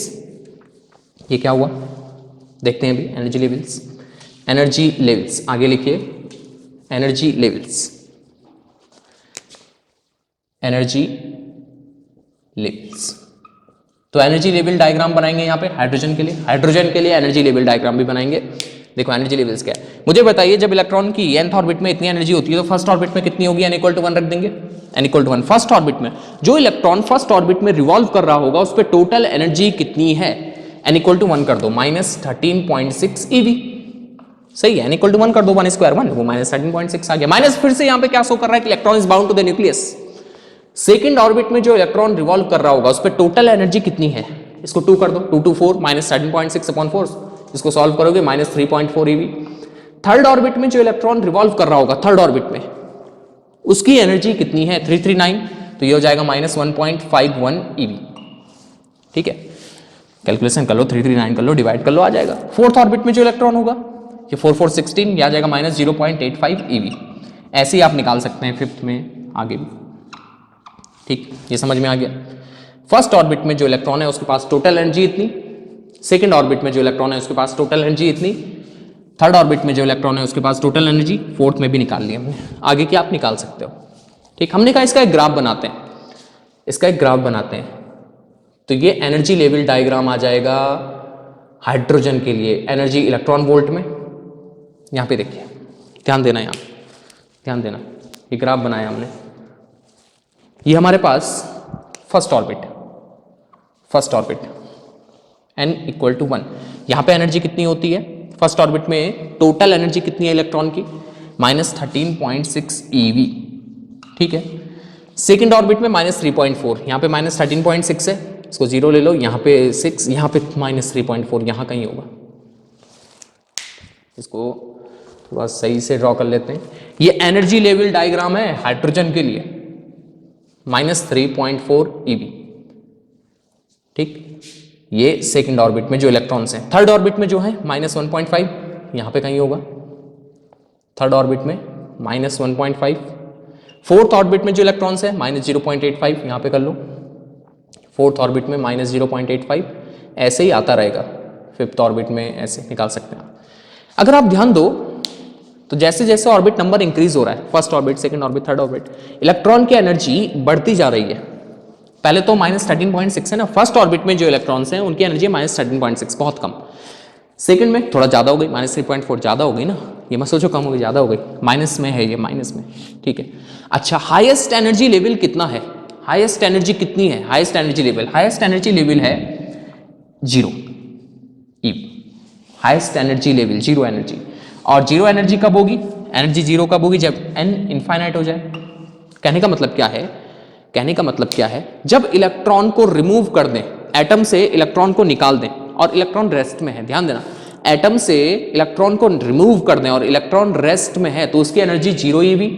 ये क्या हुआ देखते हैं अभी, एनर्जी लेवल्स, एनर्जी लेवल्स, आगे लिखिए एनर्जी लेवल्स, एनर्जी लेवल्स। तो एनर्जी लेवल डायग्राम बनाएंगे यहाँ पे हाइड्रोजन के लिए, हाइड्रोजन के लिए एनर्जी लेवल डायग्राम भी बनाएंगे। देखो एनर्जी लेवल्स क्या है, मुझे बताइए जब इलेक्ट्रॉन की nth ऑर्बिट में इतनी एनर्जी होती है तो फर्स्ट ऑर्बिट में कितनी होगी, n = 1 रख देंगे, n = 1। फर्स्ट ऑर्बिट में जो इलेक्ट्रॉन फर्स्ट ऑर्बिट में रिवॉल्व कर रहा होगा उस पर टोटल एनर्जी कितनी है, n = 1 कर दो, -13.6 eV। सही है, n = 1 कर दो, 1 स्क्वायर 1, वो -13.6 आ गया। माइनस फिर से यहाँ पे क्या शो कर रहा है कि electron is bound to the nucleus. Second orbit में जो इलेक्ट्रॉन रिवॉल्व कर रहा होगा उस पर टोटल एनर्जी कितनी है, इसको 2 कर दो, 2 to 4 -13.6 अपॉन 4, इसको सॉल्व करोगे -3.4 eV। थर्ड ऑर्बिट में जो इलेक्ट्रॉन रिवॉल्व कर रहा होगा थर्ड ऑर्बिट में उसकी एनर्जी कितनी है 339, तो ये हो जाएगा -1.51 eV। ठीक है, कैलकुलेशन कर लो, 339 कर लो, डिवाइड कर लो, आ जाएगा। फोर्थ ऑर्बिट में जो इलेक्ट्रॉन होगा ये 4 4 16, ये आ जाएगा -0.85 eV। ऐसे ही आप निकाल सकते हैं फिफ्थ में आगे भी। ठीक, ये समझ में आ गया। फर्स्ट ऑर्बिट में जो इलेक्ट्रॉन है उसके पास टोटल एनर्जी इतनी, सेकेंड ऑर्बिट में जो इलेक्ट्रॉन है उसके पास टोटल एनर्जी इतनी, थर्ड ऑर्बिट में जो इलेक्ट्रॉन है उसके पास टोटल एनर्जी, फोर्थ में भी निकाल लिया हमने, आगे की आप निकाल सकते हो। ठीक, हमने कहा इसका एक ग्राफ बनाते हैं, इसका एक ग्राफ बनाते हैं। तो ये एनर्जी लेवल डायग्राम आ जाएगा हाइड्रोजन के लिए, एनर्जी इलेक्ट्रॉन वोल्ट में। यहाँ पे देखिए, ध्यान देना, यहाँ ध्यान देना, ये ग्राफ बनाया हमने। ये हमारे पास first orbit, first orbit n = 1। यहाँ पे एनर्जी कितनी होती है फर्स्ट ऑर्बिट में, टोटल एनर्जी कितनी है इलेक्ट्रॉन की, -13.6 eV। ठीक है, सेकेंड ऑर्बिट में -3.4, यहाँ पे -13.6 है, इसको 0 ले लो, यहाँ पे 6, यहाँ पे -3.4, यहाँ कहीं होगा। इसको थोड़ा सही से ड्रॉ कर लेते हैं। ये एनर्जी लेवल डायग्राम है हाइड्रोजन के लिए, -3.4 eV। ठीक, ये सेकंड ऑर्बिट में जो इलेक्ट्रॉन्स हैं। थर्ड ऑर्बिट में जो है -1.5, यहाँ पे कहीं होगा, थर्ड ऑर्बिट में -1.5। फोर्थ ऑर्बिट में जो इलेक्ट्रॉन्स है -0.85, यहाँ पे कर लो, फोर्थ ऑर्बिट में -0.85। ऐसे ही आता रहेगा, फिफ्थ ऑर्बिट में ऐसे निकाल सकते हैं। अगर आप ध्यान दो तो जैसे जैसे ऑर्बिट नंबर इंक्रीज हो रहा है, first orbit, second orbit, third orbit, electron की एनर्जी बढ़ती जा रही है। पहले तो -13.6 है ना, फर्स्ट ऑर्बिट में जो इलेक्ट्रॉन्स हैं उनकी एनर्जी -13.6, बहुत कम। सेकंड में थोड़ा ज़्यादा हो गई, -3.4, ज़्यादा हो गई ना, ये मत सोचो कम हो गई, ज़्यादा हो गई, माइनस में है ये, माइनस में। ठीक है, अच्छा हाईएस्ट एनर्जी लेवल कितना है, हाईएस्ट एनर्जी कितनी है, highest energy level, highest energy level है 0 eV, highest energy level 0 energy. और 0 एनर्जी कब होगी, एनर्जी 0 कब होगी, जब n इनफाइनाइट हो जाए। कहने का मतलब क्या है, कहने का मतलब क्या है, जब इलेक्ट्रॉन को रिमूव कर दें, एटम से इलेक्ट्रॉन को निकाल दें और इलेक्ट्रॉन रेस्ट में है, ध्यान देना, एटम से इलेक्ट्रॉन को रिमूव कर दें और इलेक्ट्रॉन रेस्ट में है, तो उसकी एनर्जी 0 eV,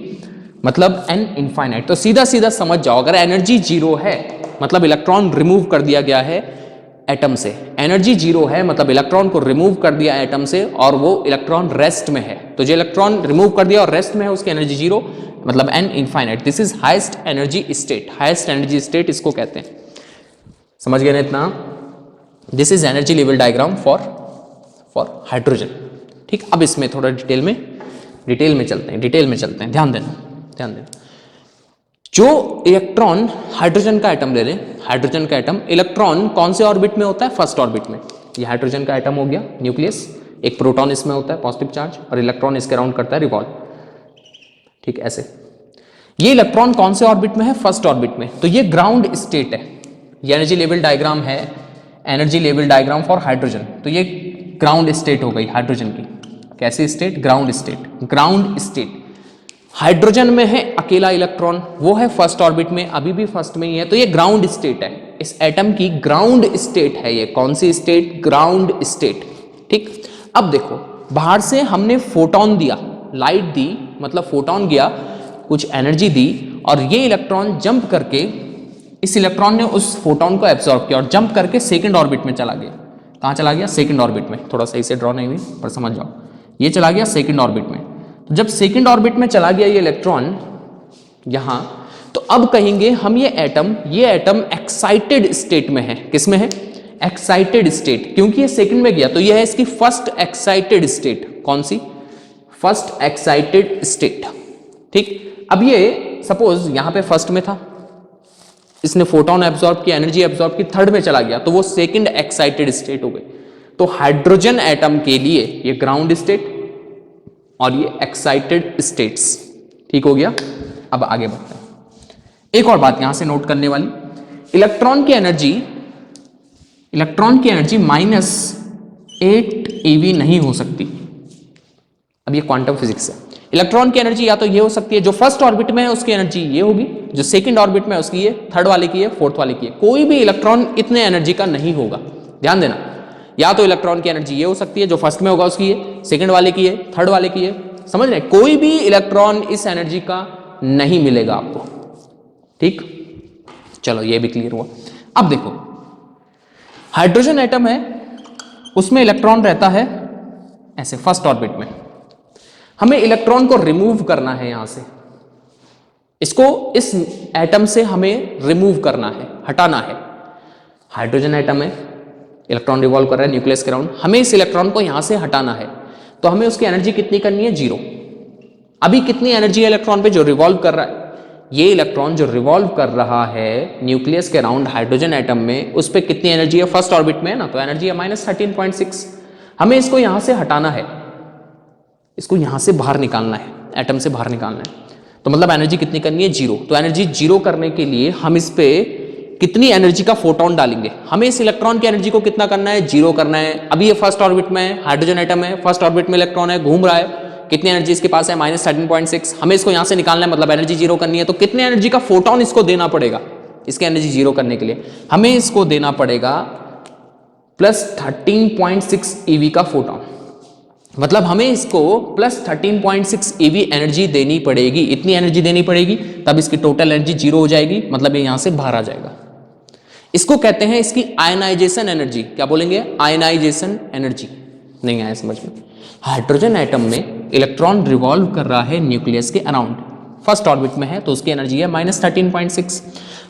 मतलब n इनफाइनाइट। तो सीधा सीधा समझ जाओ, अगर एनर्जी 0 है मतलब इलेक्ट्रॉन रिमूव कर दिया गया है एटम से, एनर्जी 0 है मतलब इलेक्ट्रॉन को रिमूव कर दिया एटम से और वो इलेक्ट्रॉन रेस्ट में है। तो जो इलेक्ट्रॉन रिमूव कर दिया और रेस्ट में है उसकी एनर्जी 0, मतलब n infinite. This is highest energy state, highest energy state इसको कहते हैं। समझ गए ना इतना? This is energy level diagram for hydrogen. ठीक, अब इसमें थोड़ा डिटेल में चलते हैं, ध्यान देना। जो इलेक्ट्रॉन, हाइड्रोजन का एटम ले लें, हाइड्रोजन का एटम, इलेक्ट्रॉन कौन से ऑर्बिट में होता है, फर्स्ट ऑर्बिट में। ये हाइड्रोजन का एटम हो गया, न्यूक्लियस, एक प्रोटॉन इसमें होता है पॉजिटिव चार्ज और इलेक्ट्रॉन इसके अराउंड करता है रिवॉल्व। ठीक, ऐसे ये इलेक्ट्रॉन कौन से ऑर्बिट में है? फर्स्ट ऑर्बिट में। तो ये ग्राउंड स्टेट है। ये एनर्जी लेवल डायग्राम है, energy level diagram for hydrogen. तो ये ग्राउंड स्टेट हो गई हाइड्रोजन की। कैसी state? Ground state. Ground state hydrogen में है अकेला इलेक्ट्रॉन, वो है फर्स्ट ऑर्बिट में, अभी भी फर्स्ट में ही है। तो ये ग्राउंड स्टेट है, इस एटम की ग्राउंड स्टेट है ये। कौन सी स्टेट? Ground state. ठीक। अब देखो, बाहर से हमने फोटोन दिया, लाइट दी, मतलब फोटोन गया, कुछ एनर्जी दी, और ये इलेक्ट्रॉन जंप करके, इस इलेक्ट्रॉन ने उस फोटोन को एब्जॉर्ब किया और जंप करके सेकंड ऑर्बिट में चला गया। कहाँ चला गया? सेकंड ऑर्बिट में। थोड़ा सही से ड्रॉ नहीं हुई पर समझ जाओ, ये चला गया सेकंड ऑर्बिट में। तो जब सेकंड ऑर्बिट में चला गया ये इलेक्ट्रॉन यहां, तो अब कहेंगे हम ये एटम एक्साइटेड स्टेट में है। किस में है? एक्साइटेड स्टेट, क्योंकि ये सेकंड में गया। तो ये है इसकी फर्स्ट एक्साइटेड स्टेट। कौन सी? First excited state. ठीक। अब ये सपोज यहां पे फर्स्ट में था, इसने फोटोन एब्जॉर्ब किया, एनर्जी एब्जॉर्ब की, थर्ड में चला गया, तो वो सेकंड एक्साइटेड स्टेट हो गई। तो हाइड्रोजन एटम के लिए ये ग्राउंड स्टेट और ये एक्साइटेड स्टेट्स। ठीक हो गया। अब आगे बढ़ते हैं। एक और बात यहां से नोट करने वाली, इलेक्ट्रॉन की एनर्जी -8 eV नहीं हो सकती। अब ये क्वांटम फिजिक्स है। इलेक्ट्रॉन की एनर्जी या तो ये हो सकती है, जो फर्स्ट ऑर्बिट में है उसकी एनर्जी ये होगी, जो सेकंड ऑर्बिट में है उसकी ये, थर्ड वाले की है, फोर्थ वाले की है। कोई भी इलेक्ट्रॉन इतने एनर्जी का नहीं होगा, ध्यान देना। या तो इलेक्ट्रॉन की एनर्जी ये हो सकती है, जो फर्स्ट में होगा उसकी है, सेकंड वाले की है, थर्ड वाले की है। समझ रहे? कोई भी इलेक्ट्रॉन इस एनर्जी का नहीं मिलेगा आपको। ठीक, चलो ये भी क्लियर हुआ। अब देखो, हाइड्रोजन एटम है, उसमें इलेक्ट्रॉन रहता है ऐसे फर्स्ट ऑर्बिट में। हमें इलेक्ट्रॉन को रिमूव करना है यहां से, इसको इस एटम से हमें रिमूव करना है, हटाना है। हाइड्रोजन एटम है, इलेक्ट्रॉन रिवॉल्व कर रहा है न्यूक्लियस के अराउंड, हमें इस इलेक्ट्रॉन को यहां से हटाना है। तो हमें उसकी एनर्जी कितनी करनी है? 0। अभी कितनी एनर्जी है इलेक्ट्रॉन पे जो रिवॉल्व कर रहा है? ये इलेक्ट्रॉन जो रिवॉल्व कर रहा है न्यूक्लियस के अराउंड हाइड्रोजन एटम में, उस पर कितनी एनर्जी है? फर्स्ट ऑर्बिट में है ना, तो एनर्जी है -13.6। हमें इसको यहां से हटाना है, इसको यहां से बाहर निकालना है, एटम से बाहर निकालना है। तो मतलब एनर्जी कितनी करनी है? 0। तो एनर्जी 0 करने के लिए हम इस पे कितनी एनर्जी का फोटोन डालेंगे? हमें इस इलेक्ट्रॉन की एनर्जी को कितना करना है? 0 करना है। अभी ये फर्स्ट ऑर्बिट में है, हाइड्रोजन एटम है, फर्स्ट ऑर्बिट में इलेक्ट्रॉन है, घूम रहा है। कितनी एनर्जी इसके पास है? -13.6। हमें इसको यहां से निकालना है, मतलब एनर्जी 0 करनी है। तो कितने एनर्जी का फोटोन इसको देना पड़ेगा? इसकी एनर्जी 0 करने के लिए हमें इसको देना पड़ेगा +13.6 eV का फोटोन। मतलब हमें इसको +13.6 eV एनर्जी देनी पड़ेगी। इतनी एनर्जी देनी पड़ेगी, तब इसकी टोटल एनर्जी 0 हो जाएगी, मतलब ये यहां से बाहर आ जाएगा। इसको कहते हैं इसकी आयनाइजेशन एनर्जी। क्या बोलेंगे? Ionization energy. नहीं आया समझ में? हाइड्रोजन एटम में इलेक्ट्रॉन रिवॉल्व कर रहा है न्यूक्लियस के अराउंड, फर्स्ट ऑर्बिट में है, तो उसकी एनर्जी है -13.6।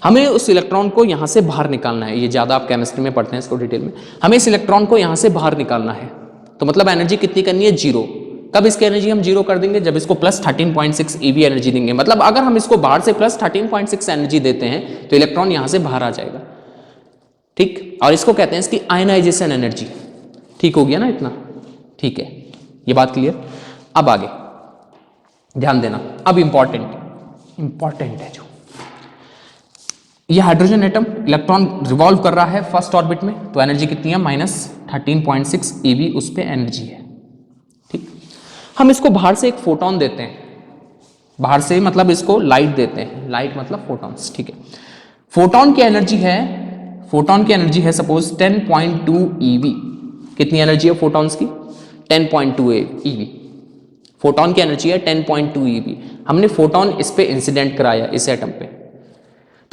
हमें उस इलेक्ट्रॉन को यहां से बाहर निकालना है। ये ज्यादा आप केमिस्ट्री में पढ़ते हैं इसको डिटेल में। हमें इस इलेक्ट्रॉन को यहां से बाहर निकालना है, तो मतलब एनर्जी कितनी करनी है? 0। कब इसकी एनर्जी हम 0 कर देंगे? जब इसको +13.6 eV एनर्जी देंगे। मतलब अगर हम इसको बाहर से +13.6 एनर्जी देते हैं तो इलेक्ट्रॉन यहां से बाहर आ जाएगा। ठीक, और इसको कहते हैं इसकी आयनाइजेशन एनर्जी। ठीक हो गया ना इतना? ठीक है, ये बात क्लियर। अब आगे ध्यान देना, अब इंपॉर्टेंट है जो ये हाइड्रोजन एटम, इलेक्ट्रॉन रिवॉल्व कर रहा है फर्स्ट ऑर्बिट में, तो एनर्जी कितनी है? -13.6 eV उस पे एनर्जी है। ठीक, हम इसको बाहर से एक फोटोन देते हैं, बाहर से मतलब इसको लाइट देते हैं, लाइट मतलब फोटॉन्स। ठीक है, फोटोन की एनर्जी है सपोज 10.2 eV। कितनी एनर्जी है फोटॉन्स की? 10.2 eV। फोटोन की एनर्जी है 10.2 eV। हमने फोटोन इस पे इंसिडेंट कराया, इस एटम पे,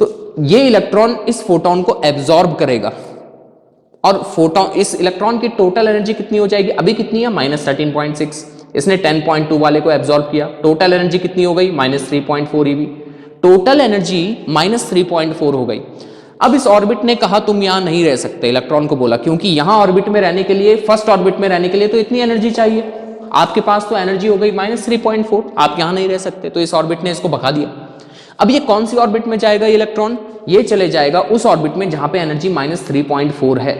तो ये इलेक्ट्रॉन इस फोटोन को एब्जॉर्ब करेगा, और फोटोन, इस इलेक्ट्रॉन की टोटल एनर्जी कितनी हो जाएगी? अभी कितनी है? -13.6। इसने 10.2 वाले को एब्जॉर्ब किया, टोटल एनर्जी कितनी हो गई? -3.4 eV। टोटल एनर्जी -3.4 हो गई। अब इस ऑर्बिट ने कहा तुम यहां नहीं रह सकते, इलेक्ट्रॉन को बोला, क्योंकि यहां ऑर्बिट में रहने के लिए, फर्स्ट ऑर्बिट में रहने के लिए तो इतनी एनर्जी चाहिए, आपके पास तो एनर्जी हो गई -3.4, आप यहां नहीं रह सकते। तो इस ऑर्बिट ने इसको भगा दिया। अब ये कौन सी ऑर्बिट में जाएगा ये इलेक्ट्रॉन? ये चले जाएगा उस ऑर्बिट में जहां पे एनर्जी -3.4 है।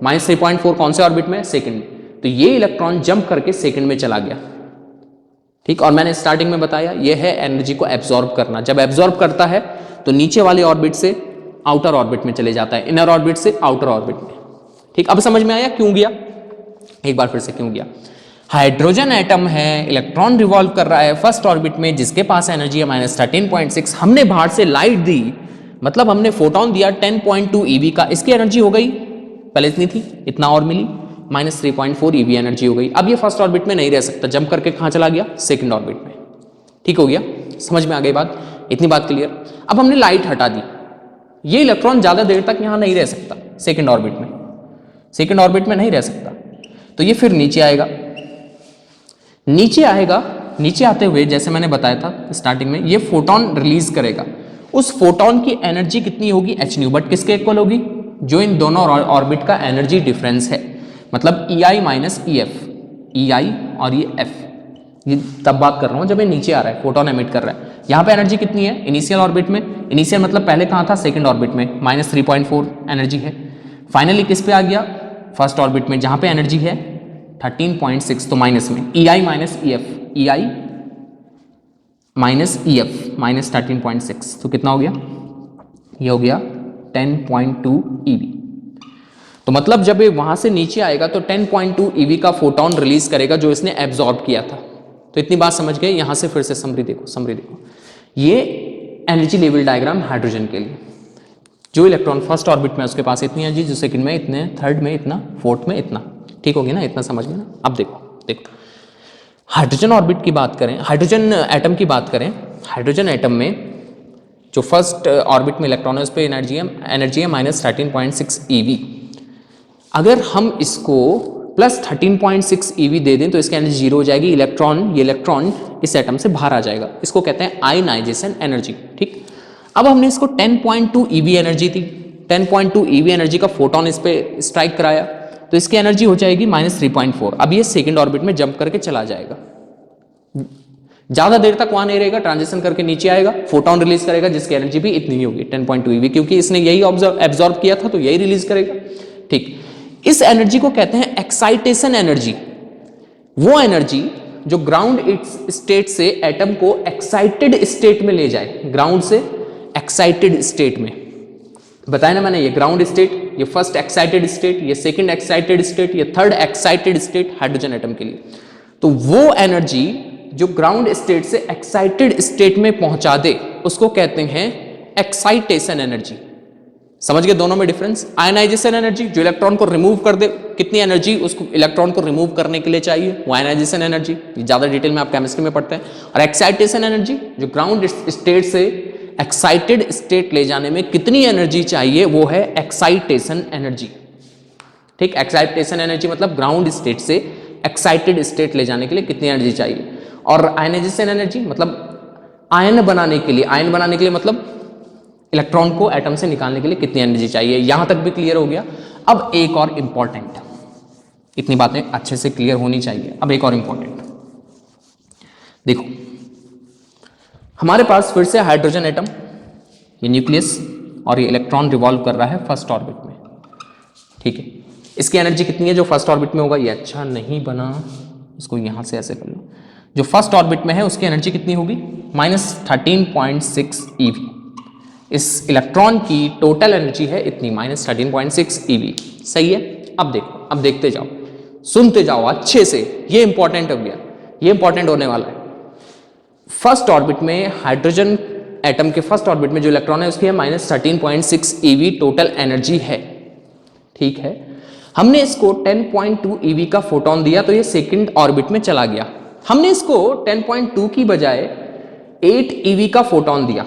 -3.4 कौन से ऑर्बिट में? सेकंड। तो ये इलेक्ट्रॉन जंप करके सेकंड में चला गया। ठीक, और मैंने स्टार्टिंग में बताया ये है एनर्जी को एब्जॉर्ब करना। जब एब्जॉर्ब करता है तो नीचे वाले ऑर्बिट से आउटर ऑर्बिट में चले जाता है, इनर ऑर्बिट से आउटर ऑर्बिट में। ठीक, अब समझ में आया क्यों गया? एक बार फिर से क्यों गया? हाइड्रोजन एटम है, इलेक्ट्रॉन रिवॉल्व कर रहा है फर्स्ट ऑर्बिट में, जिसके पास एनर्जी है -13.6। हमने बाहर से लाइट दी, मतलब हमने फोटोन दिया 10.2 eV का, इसकी एनर्जी हो गई, पहले इतनी थी, इतना और मिली, -3.4 eV एनर्जी हो गई। अब ये फर्स्ट ऑर्बिट में नहीं रह सकता, जंप करके कहां चला गया? सेकंड ऑर्बिट में। ठीक हो गया, समझ में आ गई बात? इतनी बात क्लियर। अब हमने लाइट हटा दी, ये इलेक्ट्रॉन ज्यादा देर तक यहां नहीं रह सकता, सेकंड ऑर्बिट में, सेकंड ऑर्बिट में नहीं रह सकता, तो ये फिर नीचे आएगा। नीचे आएगा, नीचे आते हुए जैसे मैंने बताया था स्टार्टिंग में, ये फोटोन रिलीज करेगा। उस फोटोन की एनर्जी कितनी होगी? hν, बट किसके इक्वल होगी? जो इन दोनों ऑर्बिट का एनर्जी डिफरेंस है, मतलब EI माइनस EF, EI और ये F। ये तब बात कर रहा हूं जब ये नीचे आ रहा है, फोटोन एमिट कर रहा है। यहां पे एनर्जी कितनी है? इनिशियल ऑर्बिट में, इनिशियल मतलब पहले कहां था? सेकंड ऑर्बिट में, -3.4 एनर्जी है। फाइनली किस पे आ गया? फर्स्ट ऑर्बिट में, जहां पे एनर्जी है 13.6, तो माइनस में EI minus EF, EI minus EF -13.6, तो कितना हो गया? ये हो गया 10.2 eV। तो मतलब जब ये वहां से नीचे आएगा तो 10.2 eV का फोटोन रिलीज करेगा जो इसने एब्जॉर्ब किया था। तो इतनी बात समझ गए? यहां से फिर से समरी देखो, समरी देखो। ये एनर्जी लेवल डायग्राम हाइड्रोजन के लिए, जो इलेक्ट्रॉन फर्स्ट ऑर्बिट में उसके पास इतनी एनर्जी, जो सेकंड में इतने, थर्ड में इतना, फोर्थ में इतना। ठीक होगी ना? इतना समझ में ना? अब देखो, देखो हाइड्रोजन ऑर्बिट की बात करें, हाइड्रोजन एटम की बात करें, हाइड्रोजन एटम में जो फर्स्ट ऑर्बिट में इलेक्ट्रॉन है उस पर एनर्जी है -13.6 eV। अगर हम इसको +13.6 eV दे दें तो इसकी एनर्जी जीरो हो जाएगी। ये इलेक्ट्रॉन इस एटम से बाहर आ जाएगा, इसको कहते हैं आयनाइजेशन एनर्जी। ठीक, अब हमने इसको 10.2 eV एनर्जी दी, 10.2 eV एनर्जी का फोटोन इस पे स्ट्राइक कराया, तो इसकी एनर्जी हो जाएगी -3.4। अब ये सेकंड ऑर्बिट में जंप करके चला जाएगा, ज्यादा देर तक वहां नहीं रहेगा, ट्रांजिशन करके नीचे आएगा, फोटोन रिलीज करेगा जिसकी एनर्जी भी इतनी ही होगी 10.2 eV, क्योंकि इसने यही एब्जॉर्ब किया था तो यही रिलीज करेगा। ठीक, इस एनर्जी को कहते हैं एक्साइटेशन एनर्जी। वो एनर्जी जो ग्राउंड स्टेट से एटम को एक्साइटेड स्टेट में ले जाए, ग्राउंड से एक्साइटेड स्टेट में। बताया ना मैंने, ये ग्राउंड स्टेट, ये फर्स्ट एक्साइटेड स्टेट, ये सेकंड एक्साइटेड स्टेट, ये third excited state hydrogen atom के लिए। तो वो एनर्जी जो ग्राउंड स्टेट से एक्साइटेड स्टेट में पहुंचा दे उसको कहते हैं एक्साइटेशन एनर्जी। समझ गए दोनों में डिफरेंस? आयनाइजेशन एनर्जी जो इलेक्ट्रॉन को रिमूव कर दे, कितनी एनर्जी उसको इलेक्ट्रॉन को रिमूव करने के लिए चाहिए, वो आयनाइजेशन एनर्जी, ज्यादा डिटेल में आप केमिस्ट्री में पढ़ते हैं। और एक्साइटेशन एनर्जी जो ग्राउंड स्टेट से एक्साइटेड स्टेट ले जाने में कितनी एनर्जी चाहिए, वो है एक्साइटेशन एनर्जी। ठीक, एक्साइटेशन एनर्जी मतलब ग्राउंड स्टेट से एक्साइटेड स्टेट ले जाने के लिए कितनी एनर्जी चाहिए। और आयनाइजेशन एनर्जी मतलब आयन बनाने के लिए मतलब इलेक्ट्रॉन को एटम से निकालने के लिए कितनी एनर्जी चाहिए। यहां तक भी क्लियर हो गया। अब एक और इंपॉर्टेंट, इतनी बातें अच्छे से क्लियर होनी चाहिए। अब एक और इंपॉर्टेंट देखो, हमारे पास फिर से हाइड्रोजन एटम, ये न्यूक्लियस और ये इलेक्ट्रॉन रिवॉल्व कर रहा है फर्स्ट ऑर्बिट में। ठीक है, इसकी एनर्जी कितनी है जो फर्स्ट ऑर्बिट में होगा? ये अच्छा नहीं बना, इसको यहां से ऐसे कर लो। जो फर्स्ट ऑर्बिट में है उसकी एनर्जी कितनी होगी? -13.6 eV। इस इलेक्ट्रॉन की टोटल एनर्जी है इतनी, -13.6 eV। सही है? अब देखो, अब देखते जाओ, सुनते जाओ अच्छे से, ये इंपॉर्टेंट हो गया, ये इंपॉर्टेंट होने वाला है। फर्स्ट ऑर्बिट में हाइड्रोजन एटम के फर्स्ट ऑर्बिट में जो इलेक्ट्रॉन है उसकी है -13.6 eV टोटल एनर्जी है। ठीक है, हमने इसको 10.2 eV का फोटोन दिया तो ये सेकंड ऑर्बिट में चला गया। हमने इसको 10.2 की बजाय 8 eV का फोटोन दिया,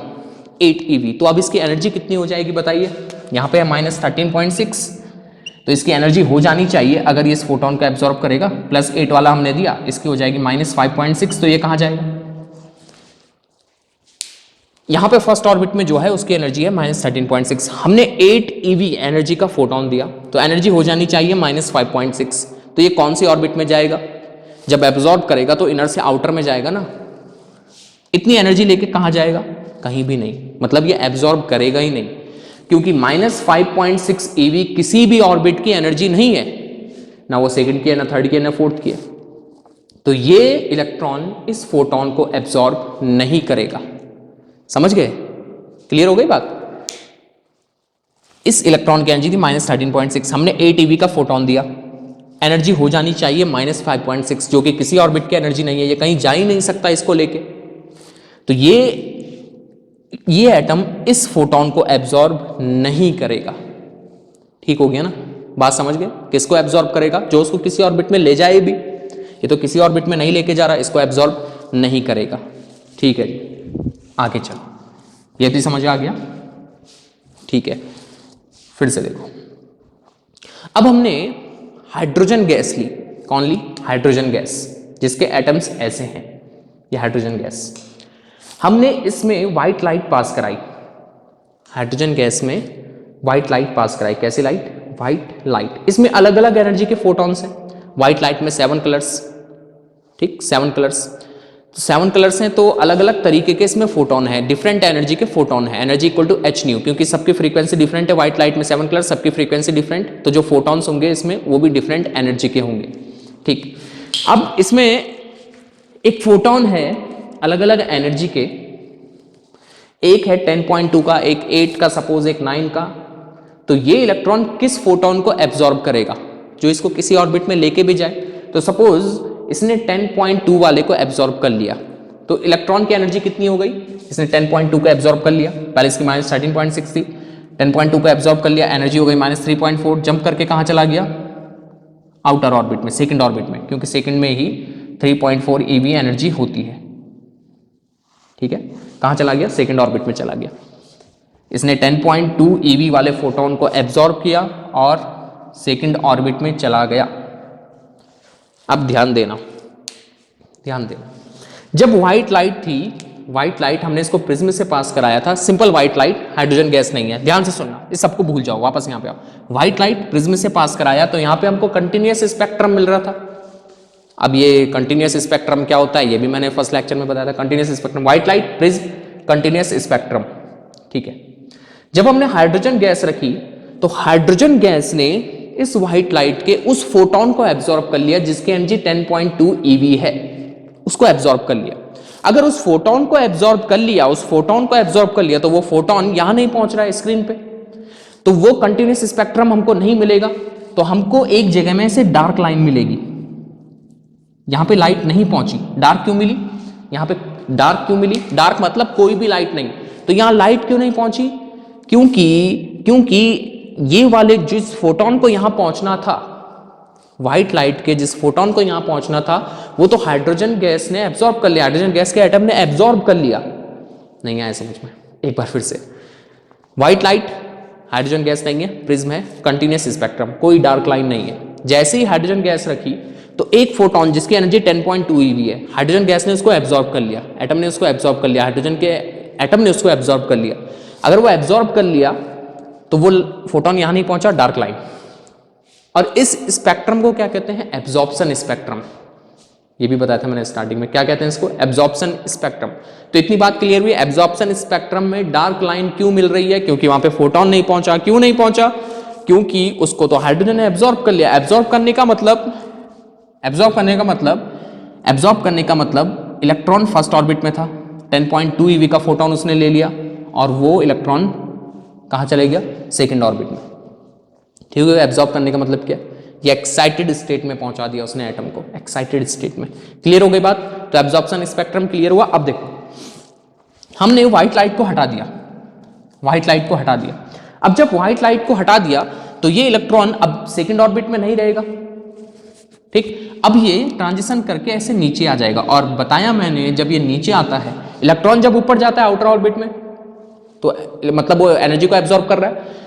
8 eV। तो अब इसकी एनर्जी कितनी हो जाएगी बताइए? यहां पे है -13.6, तो इसकी एनर्जी हो जानी चाहिए, अगर ये इस फोटोन को एब्जॉर्ब करेगा, +8 वाला हमने दिया, इसकी हो जाएगी -5.6। तो ये कहां जाएगा? यहां पे फर्स्ट ऑर्बिट में जो है उसकी एनर्जी है -13.6। हमने 8 eV एनर्जी का फोटोन दिया तो एनर्जी हो जानी चाहिए -5.6। तो ये कौन सी ऑर्बिट में जाएगा? जब एब्जॉर्ब करेगा तो इनर से आउटर में जाएगा ना। इतनी एनर्जी लेके कहां जाएगा? कहीं भी नहीं, मतलब ये एब्जॉर्ब करेगा ही नहीं, क्योंकि -5.6 eV किसी भी ऑर्बिट की एनर्जी नहीं है, ना वो सेकंड की है, ना थर्ड की है, ना फोर्थ की है। तो ये इलेक्ट्रॉन इस फोटोन को एब्जॉर्ब नहीं करेगा। समझ गए? क्लियर हो गई बात? इस इलेक्ट्रॉन की एनर्जी थी -13.6, हमने 8 eV का फोटोन दिया, एनर्जी हो जानी चाहिए -5.6, जो कि किसी ऑर्बिट की एनर्जी नहीं है, ये कहीं जा ही नहीं सकता इसको लेके। तो ये एटम इस फोटोन को एब्जॉर्ब नहीं करेगा। ठीक हो गया ना? बात समझ गए? किसको एब्जॉर्ब करेगा? जो उसको किसी ऑर्बिट में ले जाए भी, ये तो किसी ऑर्बिट में नहीं लेके जा रहा, इसको एब्जॉर्ब नहीं करेगा। ठीक है जी, आगे चलो, ये भी समझ आ गया? ठीक है, फिर से देखो, अब हमने हाइड्रोजन गैस ली। कौन ली? हाइड्रोजन गैस, जिसके एटम्स ऐसे हैं, ये हाइड्रोजन गैस। हमने इसमें व्हाइट लाइट पास कराई, हाइड्रोजन गैस में व्हाइट लाइट पास कराई। कैसी लाइट? White light. इसमें अलग अलग एनर्जी के फोटॉन्स हैं। व्हाइट लाइट में 7 कलर्स, ठीक, 7 कलर्स। तो 7 कलर्स हैं, तो अलग अलग तरीके के इसमें फोटोन है, डिफरेंट एनर्जी के फोटोन है। Energy equal to H nu, क्योंकि सबकी फ्रीक्वेंसी डिफरेंट है। व्हाइट लाइट में 7 कलर, सबकी फ्रीक्वेंसी डिफरेंट, तो जो फोटॉन्स होंगे इसमें वो भी डिफरेंट एनर्जी के होंगे। ठीक, अब इसमें एक फोटोन है अलग अलग एनर्जी के, एक है 10.2 का, एक 8 का, सपोज एक 9 का। तो ये इलेक्ट्रॉन किस फोटोन को एब्जॉर्ब करेगा? जो इसको किसी ऑर्बिट में लेके भी जाए। तो सपोज इसने 10.2 वाले को एब्जॉर्ब कर लिया, तो इलेक्ट्रॉन की एनर्जी कितनी हो गई? इसने 10.2 को एब्जॉर्ब कर लिया, पहले इसकी -13.6 थी, 10.2 को एब्जॉर्ब कर लिया, एनर्जी हो गई -3.4। जंप करके कहां चला गया? आउटर ऑर्बिट में, सेकंड ऑर्बिट में, क्योंकि सेकंड में ही 3.4 eV एनर्जी होती है। ठीक है, कहां चला गया? सेकंड ऑर्बिट में चला गया। इसने 10.2 eV वाले फोटोन को एब्जॉर्ब किया और सेकंड ऑर्बिट में चला गया। अब ध्यान देना, ध्यान देना, जब व्हाइट लाइट थी, व्हाइट लाइट हमने इसको प्रिज्म से पास कराया था, simple white light, hydrogen gas नहीं है, ध्यान से सुनना, इस सबको भूल जाओ, वापस यहां पे आओ। व्हाइट लाइट प्रिज्म से पास कराया, तो यहां पे हमको कंटिन्यूअस स्पेक्ट्रम मिल रहा था। अब ये कंटिन्यूअस स्पेक्ट्रम क्या होता है, ये भी मैंने फर्स्ट लेक्चर में बताया था। Continuous spectrum, white light, prism, continuous spectrum. ठीक है, जब हमने हाइड्रोजन गैस रखी, तो हाइड्रोजन गैस ने इस व्हाइट लाइट के उस फोटोन को एब्जॉर्ब कर लिया जिसकी एनर्जी 10.2 eV है, उसको एब्जॉर्ब कर लिया। अगर उस फोटोन को एब्जॉर्ब कर लिया, उस फोटोन को एब्जॉर्ब कर लिया, तो वो फोटोन यहां नहीं पहुंच रहा है स्क्रीन पे, तो वो कंटिन्यूअस स्पेक्ट्रम हमको नहीं मिलेगा। तो हमको एक जगह में से डार्क लाइन मिलेगी, यहां पे लाइट नहीं पहुंची। डार्क क्यों मिली? यहां पे डार्क क्यों मिली? डार्क मतलब कोई भी लाइट नहीं। तो यहां लाइट क्यों नहीं पहुंची? क्योंकि ये वाले जिस फोटोन को यहां पहुंचना था, व्हाइट लाइट के जिस फोटोन को यहां पहुंचना था, वो तो हाइड्रोजन गैस ने एब्जॉर्ब कर लिया, हाइड्रोजन गैस के एटम ने एब्जॉर्ब कर लिया। नहीं आया समझ में? एक बार फिर से, व्हाइट लाइट हाइड्रोजन गैस नहीं है, प्रिज्म है, कंटिन्यूअस स्पेक्ट्रम, कोई डार्क लाइन नहीं है। जैसे ही हाइड्रोजन गैस रखी, तो एक फोटोन जिसकी एनर्जी 10.2 eV है, हाइड्रोजन गैस ने उसको एब्जॉर्ब कर लिया, एटम ने उसको एब्जॉर्ब कर लिया, हाइड्रोजन के एटम ने उसको एब्जॉर्ब कर लिया। अगर वो एब्जॉर्ब कर लिया, तो वो फोटोन यहां नहीं पहुंचा, डार्क लाइन। और इस स्पेक्ट्रम को क्या कहते हैं? Absorption spectrum. ये भी बताया था मैंने स्टार्टिंग में, क्या कहते हैं इसको? Absorption spectrum. तो इतनी बात क्लियर हुई, एब्जॉर्प्शन स्पेक्ट्रम में डार्क लाइन क्यों मिल रही है? क्योंकि वहां पे फोटोन नहीं पहुंचा। क्यों नहीं पहुंचा? क्योंकि उसको तो हाइड्रोजन ने एब्जॉर्ब कर लिया। एब्जॉर्ब करने का मतलब इलेक्ट्रॉन फर्स्ट ऑर्बिट में था, 10.2 eV का फोटोन उसने ले लिया, और वो इलेक्ट्रॉन कहां चले गया? सेकंड ऑर्बिट में। ठीक है, एब्जॉर्ब करने का मतलब क्या? ये एक्साइटेड स्टेट में पहुंचा दिया उसने एटम को, एक्साइटेड स्टेट में। क्लियर हो गई बात? तो एब्जॉर्प्शन स्पेक्ट्रम क्लियर हुआ। अब देखो, हमने व्हाइट लाइट को हटा दिया, व्हाइट लाइट को हटा दिया। अब जब व्हाइट लाइट को हटा दिया, तो ये इलेक्ट्रॉन अब सेकंड ऑर्बिट में नहीं रहेगा। ठीक, अब ये ट्रांजिशन करके ऐसे नीचे आ जाएगा। और बताया मैंने, जब ये नीचे आता है, इलेक्ट्रॉन जब ऊपर जाता है आउटर ऑर्बिट में, तो मतलब वो एनर्जी को एब्जॉर्ब कर रहा है,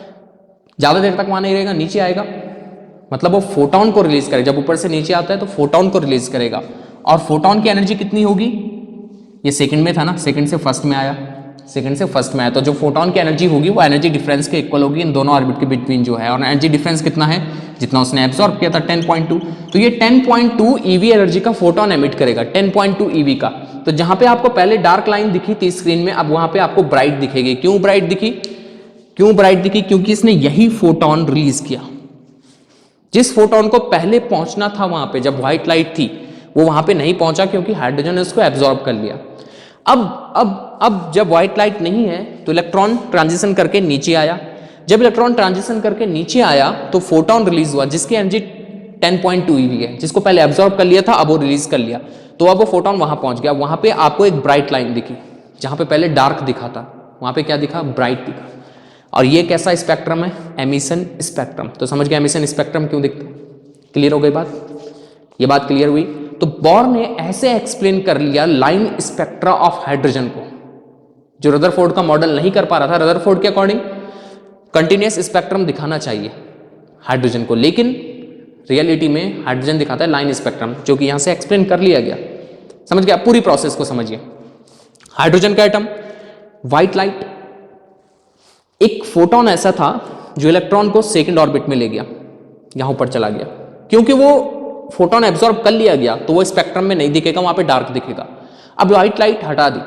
ज्यादा देर तक वहां नहीं रहेगा, नीचे आएगा, मतलब वो फोटोन को रिलीज करेगा। जब ऊपर से नीचे आता है तो फोटोन को रिलीज करेगा। और फोटोन की एनर्जी कितनी होगी? ये सेकंड में था ना, सेकंड से फर्स्ट में आया, सेकंड से फर्स्ट में आया, तो जो फोटोन की एनर्जी होगी वो एनर्जी डिफरेंस के इक्वल होगी इन दोनों ऑर्बिट के बिटवीन जो है। और एनर्जी डिफरेंस कितना है? जितना उसने एब्जॉर्ब किया था, 10.2। तो ये 10.2 eV एनर्जी का फोटोन एमिट करेगा, 10.2 eV का। तो जहां पे आपको पहले डार्क लाइन दिखी थी स्क्रीन में, अब वहां पे आपको ब्राइट दिखेगी। क्यों ब्राइट दिखी? क्योंकि इसने यही फोटोन रिलीज किया। जिस फोटोन को पहले पहुंचना था वहां पे, जब व्हाइट लाइट थी, वो वहां पे नहीं पहुंचा क्योंकि हाइड्रोजन ने उसको एब्जॉर्ब कर लिया। अब जब व्हाइट लाइट नहीं है तो इलेक्ट्रॉन ट्रांजिशन करके नीचे आया। जब इलेक्ट्रॉन ट्रांजिशन करके नीचे आया तो फोटोन रिलीज हुआ जिसकी एनर्जी 10.2 eV है, जिसको पहले एब्जॉर्ब कर लिया था अब वो रिलीज कर लिया, तो अब वो फोटोन वहां पहुंच गया। वहां पे आपको एक ब्राइट लाइन दिखी, जहां पे पहले डार्क दिखा था वहां पे क्या दिखा, ब्राइट दिखा। और ये कैसा स्पेक्ट्रम है, एमिशन स्पेक्ट्रम। तो समझ गया एमिशन स्पेक्ट्रम क्यों दिखता है, क्लियर हो गई बात, ये बात क्लियर हुई। तो बोर ने ऐसे एक्सप्लेन कर लिया लाइन स्पेक्ट्रा ऑफ हाइड्रोजन को, जो रदरफोर्ड का मॉडल नहीं कर पा रहा था। रदरफोर्ड के अकॉर्डिंग कंटिन्यूअस स्पेक्ट्रम दिखाना चाहिए हाइड्रोजन को, लेकिन रियलिटी में हाइड्रोजन दिखाता है लाइन स्पेक्ट्रम, जो कि यहां से एक्सप्लेन कर लिया गया। समझ गया, पूरी प्रोसेस को समझिए। हाइड्रोजन का एटम, व्हाइट लाइट, एक फोटोन ऐसा था जो इलेक्ट्रॉन को सेकंड ऑर्बिट में ले गया, यहां ऊपर चला गया। क्योंकि वो फोटोन एब्जॉर्ब कर लिया गया तो वो स्पेक्ट्रम में नहीं दिखेगा, वहां पे डार्क दिखेगा। अब व्हाइट लाइट हटा दी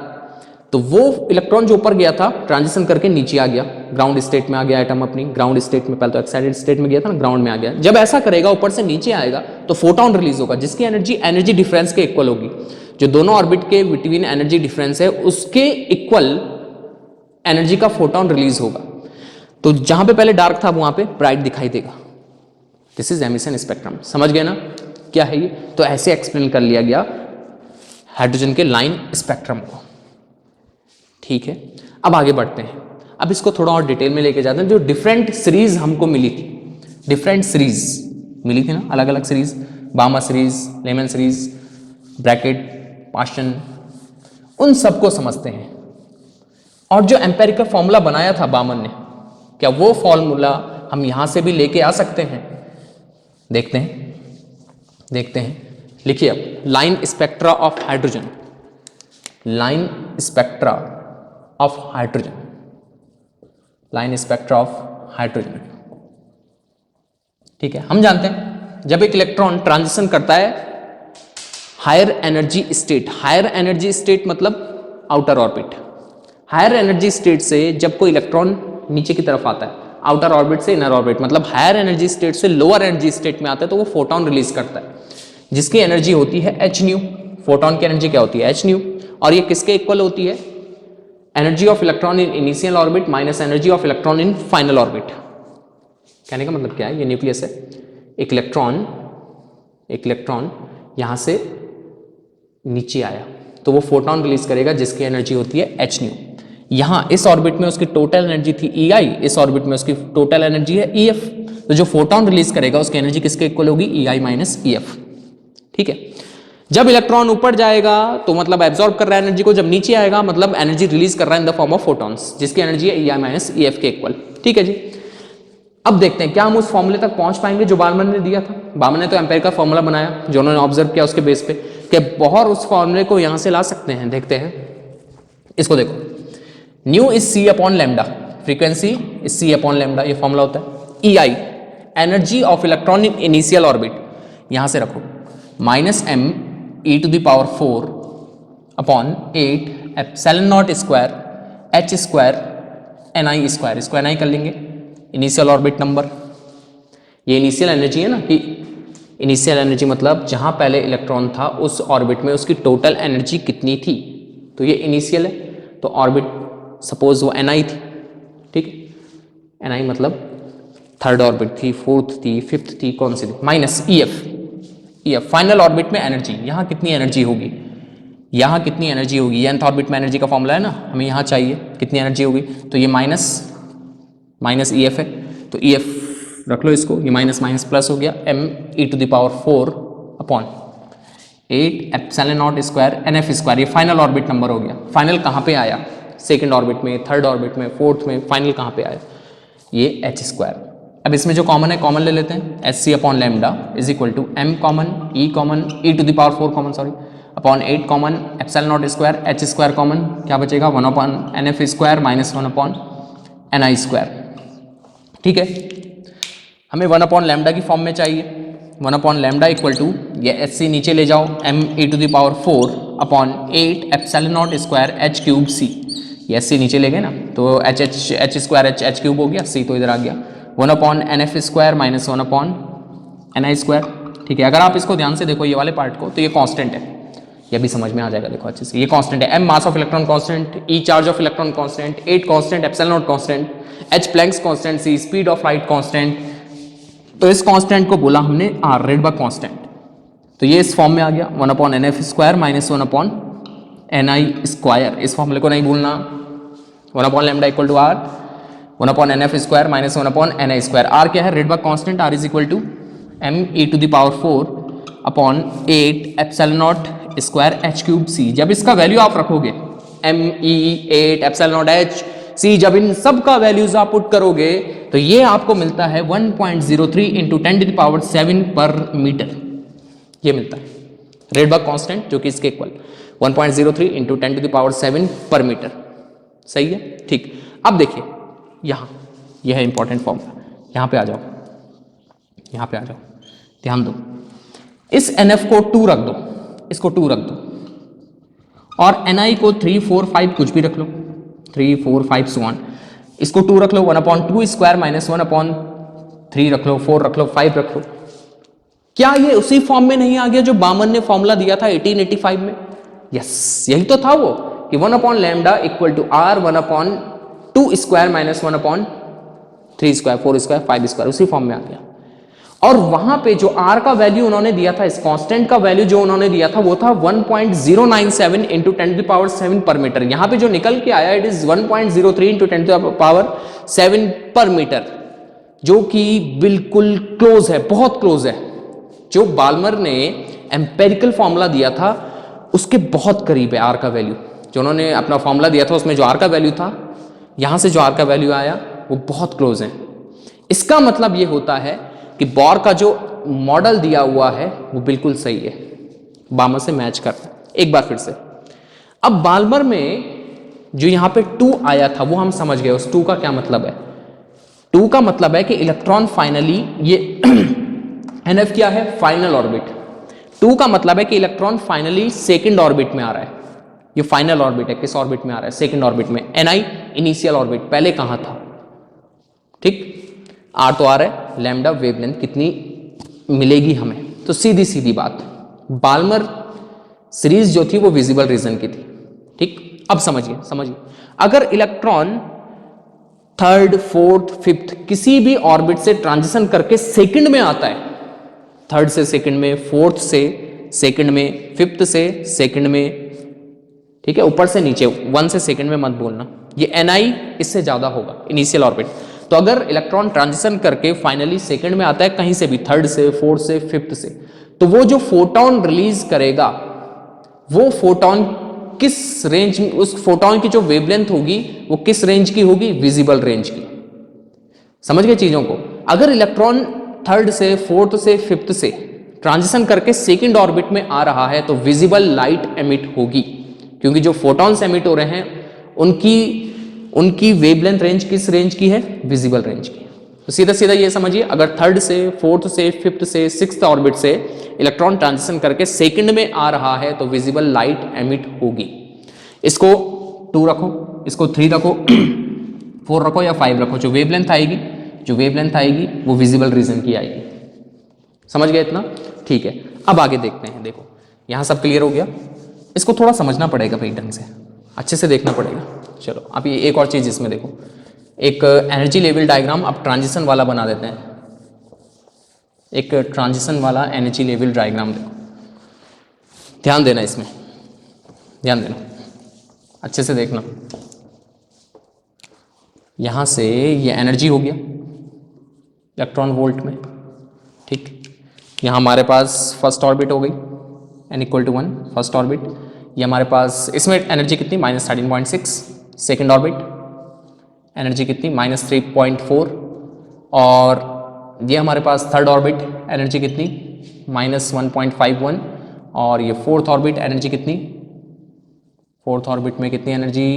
तो वो इलेक्ट्रॉन जो ऊपर गया था ट्रांजिशन करके नीचे आ गया, ग्राउंड स्टेट में आ गया एटम अपनी ग्राउंड स्टेट में। पहले तो एक्साइटेड स्टेट में गया था ना, ग्राउंड में आ गया। जब ऐसा करेगा ऊपर से नीचे आएगा तो फोटोन रिलीज होगा जिसकी एनर्जी डिफरेंस के इक्वल होगी। जो दोनों ऑर्बिट के बिटवीन एनर्जी डिफरेंस है उसके इक्वल एनर्जी का फोटोन रिलीज होगा। तो जहां पे पहले डार्क था वहां पे ब्राइट दिखाई देगा। This is emission spectrum. समझ गए ना क्या है ये? तो ऐसे एक्सप्लेन कर लिया गया हाइड्रोजन के लाइन स्पेक्ट्रम को। ठीक है, अब आगे बढ़ते हैं। अब इसको थोड़ा और डिटेल में लेके जाते हैं। जो डिफरेंट सीरीज हमको मिली थी, डिफरेंट सीरीज मिली थी ना, अलग अलग सीरीज, बामा series, Lyman series, bracket, Paschen, उन सबको समझते हैं। और जो एम्पेरिकल फॉर्मूला बनाया था बामन ने, क्या वो फॉर्मूला हम यहां से भी लेके आ सकते हैं? देखते हैं। लिखिए अब, line spectra of hydrogen, line spectra of hydrogen, line spectra of hydrogen. ठीक है, हम जानते हैं जब एक इलेक्ट्रॉन ट्रांजिशन करता है higher energy state, higher energy state मतलब outer orbit, higher energy state से जब कोई इलेक्ट्रॉन नीचे की तरफ आता है, आउटर ऑर्बिट से इनर ऑर्बिट, मतलब हायर एनर्जी स्टेट से लोअर एनर्जी स्टेट में आता है, तो वो फोटोन रिलीज करता है जिसकी एनर्जी होती है एच न्यू। फोटोन की एनर्जी क्या होती है? H new. और ये किसके इक्वल होती है? Energy of electron in initial orbit minus energy of electron in final orbit. कहने का मतलब क्या है? ये न्यूक्लियस है, एक इलेक्ट्रॉन यहां से नीचे आया तो वो फोटोन रिलीज करेगा जिसकी एनर्जी होती है एच न्यू। यहां इस ऑर्बिट में उसकी टोटल एनर्जी थी ई आई, इस ऑर्बिट में उसकी टोटल एनर्जी है ई एफ। तो जो फोटोन रिलीज करेगा उसकी एनर्जी किसके इक्वल होगी? ई आई माइनस ई एफ। ठीक है, जब इलेक्ट्रॉन ऊपर जाएगा तो मतलब एब्जॉर्ब कर रहा है एनर्जी को, जब नीचे आएगा मतलब एनर्जी रिलीज कर रहा है इन द फॉर्म ऑफ फोटॉन्स जिसकी एनर्जी है ई आई माइनस ई एफ के इक्वल। ठीक है जी, अब देखते हैं क्या हम उस फॉर्मूले तक पहुंच पाएंगे जो बामन ने दिया था। बामन ने तो एम्पेरिकल फॉर्मूला बनाया जो उन्होंने ऑब्जर्व किया उसके बेस पे, कि बहुत उस फॉर्मूले को यहां से ला सकते हैं। देखते हैं इसको, देखो, nu is c upon lambda, frequency is c upon lambda, ये फॉर्मूला होता है। E i energy of electron in initial orbit, यहां से रखो, minus m e to the power 4 upon 8 epsilon not square h square ni square, इसको ni कर लेंगे, initial orbit number. ये इनिशियल एनर्जी है ना, कि इनिशियल एनर्जी मतलब जहां पहले इलेक्ट्रॉन था उस ऑर्बिट में उसकी टोटल एनर्जी कितनी थी, तो ये इनिशियल है। तो ऑर्बिट सपोज वो ni थी, ठीक है, ni मतलब थर्ड ऑर्बिट थी, फोर्थ थी, फिफ्थ थी, कौन सी थी, माइनस ई एफ। ये फाइनल ऑर्बिट में एनर्जी, यहां कितनी एनर्जी होगी, यहां कितनी एनर्जी होगी, ये nth ऑर्बिट में एनर्जी का फॉर्मूला है ना, हमें यहां चाहिए कितनी एनर्जी होगी, तो ये माइनस ई एफ है, तो ई एफ रख लो इसको, ये माइनस माइनस प्लस हो गया, m e to the power 4 upon 8 epsilon not square N F square. ये फाइनल ऑर्बिट नंबर हो गया। फाइनल कहां पे आया? सेकेंड ऑर्बिट में, थर्ड ऑर्बिट में, फोर्थ में, फाइनल कहां पे आया? ये एच स्क्वायर। अब इसमें जो कॉमन है कॉमन ले लेते हैं, h c upon lambda is equal to m common, e common, e to the power 4 common, sorry, upon 8 common, epsilon not square, h square common, क्या बचेगा? 1 upon n F square minus 1 upon n i square. ठीक है, हमें 1 upon lambda की form में चाहिए। 1 upon lambda equal to, ये h c नीचे ले जाओ, m e to the power 4 upon 8 epsilon not square h cube c, ये एच सी नीचे ले गए ना, तो एच स्क्वायर एच क्यूब हो गया, सी तो इधर आ गया, 1 upon n F square minus 1 upon n i square. ठीक है। अगर आप इसको ध्यान से देखो ये वाले पार्ट को, तो ये कांस्टेंट है, ये भी समझ में आ जाएगा, देखो अच्छे से, ये कांस्टेंट है। M mass of electron constant, E charge of electron constant, 8 constant, epsilon not constant, H Planck's constant, C speed of light constant. तो इस कांस्टेंट को बोला हमने आर, रेडबर्ग कांस्टेंट। तो ये इस फॉर्म में आ गया 1/nf square minus 1/ni square. इस फॉर्मूले को नहीं भूलना, 1/λ equal to R, 1/nf square minus 1/ni square. R क्या है? Rydberg constant. R is equal to me⁴/8 epsilon not square h cube c. जब इसका वैल्यू आप रखोगे me8 एप्सिलॉन नॉट h सी, जब इन सब का वैल्यूज आप पुट करोगे तो ये आपको मिलता है 1.03 इंटू 10⁷ पर मीटर। ये मिलता है रेडबर्ग कांस्टेंट, जो कि इसके इक्वल 1.03 इंटू 10⁷ पर मीटर। सही है, ठीक। अब देखिए यहां, यह है इंपॉर्टेंट फॉर्मूला। यहां पे आ जाओ, यहां पे आ जाओ, ध्यान दो। इस NF को 2 रख दो, इसको 2 रख दो, और NI को 3, 4, 5 कुछ भी रख लो, 3, 4, 5 so on। इसको 2 रख लो, 1/2 स्क्वायर माइनस 1/3 रख लो, 4 रख लो, 5 रख लो। क्या ये उसी फॉर्म में नहीं आ गया जो बामन ने फॉर्मूला दिया था 1885 में? यस, यही तो था वो, कि 1/λ equal to R 1/2 square minus 1/3 square, 4 square, 5 square, उसी फॉर्म में आ गया। और वहां पे जो आर का वैल्यू उन्होंने दिया था, इस कांस्टेंट का वैल्यू जो उन्होंने दिया था, वो था 1.097 इंटू 10⁷ पर मीटर। यहां पे जो निकल के आया, इट इज 1.03 इंटू 10⁷ पर मीटर, जो कि बिल्कुल क्लोज है, बहुत क्लोज है। जो बाल्मर ने एम्पेरिकल फॉर्मूला दिया था उसके बहुत करीब है आर का वैल्यू। जो उन्होंने अपना फॉर्मूला दिया था उसमें जो आर का वैल्यू था, यहां से जो आर का वैल्यू आया, वो बहुत क्लोज है। इसका मतलब ये होता है कि बोर का जो मॉडल दिया हुआ है वो बिल्कुल सही है, बामर से मैच करता है। एक बार फिर से, अब बाल्मर में जो यहां पे 2 आया था वो हम समझ गए, उस 2 का क्या मतलब है। 2 का मतलब है कि इलेक्ट्रॉन फाइनली, ये NF क्या है? Final orbit. 2 का मतलब है कि इलेक्ट्रॉन फाइनली सेकंड ऑर्बिट में आ रहा है। ये फाइनल ऑर्बिट है, किस ऑर्बिट में आ रहा है? सेकंड ऑर्बिट में। Ni इनिशियल ऑर्बिट, पहले कहां था? ठीक, आर तो आ रहा है, लैम्डा वेवलेंथ कितनी मिलेगी हमें? तो सीधी सीधी बात, बाल्मर सीरीज जो थी वो विजिबल रीजन की थी। ठीक, अब समझिए, समझिए, अगर इलेक्ट्रॉन थर्ड, फोर्थ, फिफ्थ किसी भी ऑर्बिट से ट्रांजिशन करके सेकंड में आता है, थर्ड से सेकंड में, फोर्थ से सेकंड में, फिफ्थ से सेकंड में, ठीक है, ऊपर से नीचे, 1 से सेकंड में मत बोलना, ये Ni इससे ज्यादा होगा इनिशियल ऑर्बिट। तो अगर इलेक्ट्रॉन ट्रांजिशन करके फाइनली सेकंड में आता है, कहीं से भी, थर्ड से, फोर्थ से, फिफ्थ से, तो वो जो फोटोन रिलीज करेगा, वो फोटोन किस रेंज में, उस फोटोन की जो वेवलेंथ होगी वो किस रेंज की होगी? विजिबल रेंज की। समझ गए चीजों को? अगर इलेक्ट्रॉन थर्ड से, फोर्थ से, फिफ्थ से ट्रांजिशन करके सेकंड ऑर्बिट में आ रहा है, तो विजिबल लाइट एमिट होगी, क्योंकि जो फोटॉन्स एमिट हो रहे हैं उनकी वेवलेंथ रेंज किस रेंज की है? विजिबल रेंज की। तो सीधा सीधा ये समझिए, अगर थर्ड से, फोर्थ से, फिफ्थ से, सिक्स्थ ऑर्बिट से इलेक्ट्रॉन ट्रांजिशन करके सेकंड में आ रहा है, तो विजिबल लाइट एमिट होगी। इसको 2 रखो, इसको 3 रखो, 4 रखो या 5 रखो, जो वेवलेंथ आएगी वो विजिबल रीजन की आएगी। समझ गए इतना? ठीक है, अब आगे देखते हैं। देखो यहां सब क्लियर हो गया, इसको थोड़ा समझना पड़ेगा भाई, ढंग से अच्छे से देखना पड़ेगा। चलो अब ये एक और चीज इसमें देखो, एक एनर्जी लेवल डायग्राम अब ट्रांजिशन वाला बना देते हैं। एक ट्रांजिशन वाला एनर्जी लेवल डायग्राम देखो, ध्यान देना, इसमें ध्यान देना, अच्छे से देखना। यहां से ये एनर्जी हो गया इलेक्ट्रॉन वोल्ट में, ठीक। यहाँ हमारे पास फर्स्ट ऑर्बिट हो गई, n = 1 फर्स्ट ऑर्बिट। ये हमारे पास, इसमें एनर्जी कितनी? -13.6। सेकेंड ऑर्बिट एनर्जी कितनी? -3.4। और ये हमारे पास थर्ड ऑर्बिट एनर्जी कितनी? -1.51। और ये फोर्थ ऑर्बिट एनर्जी कितनी? फोर्थ ऑर्बिट में कितनी एनर्जी?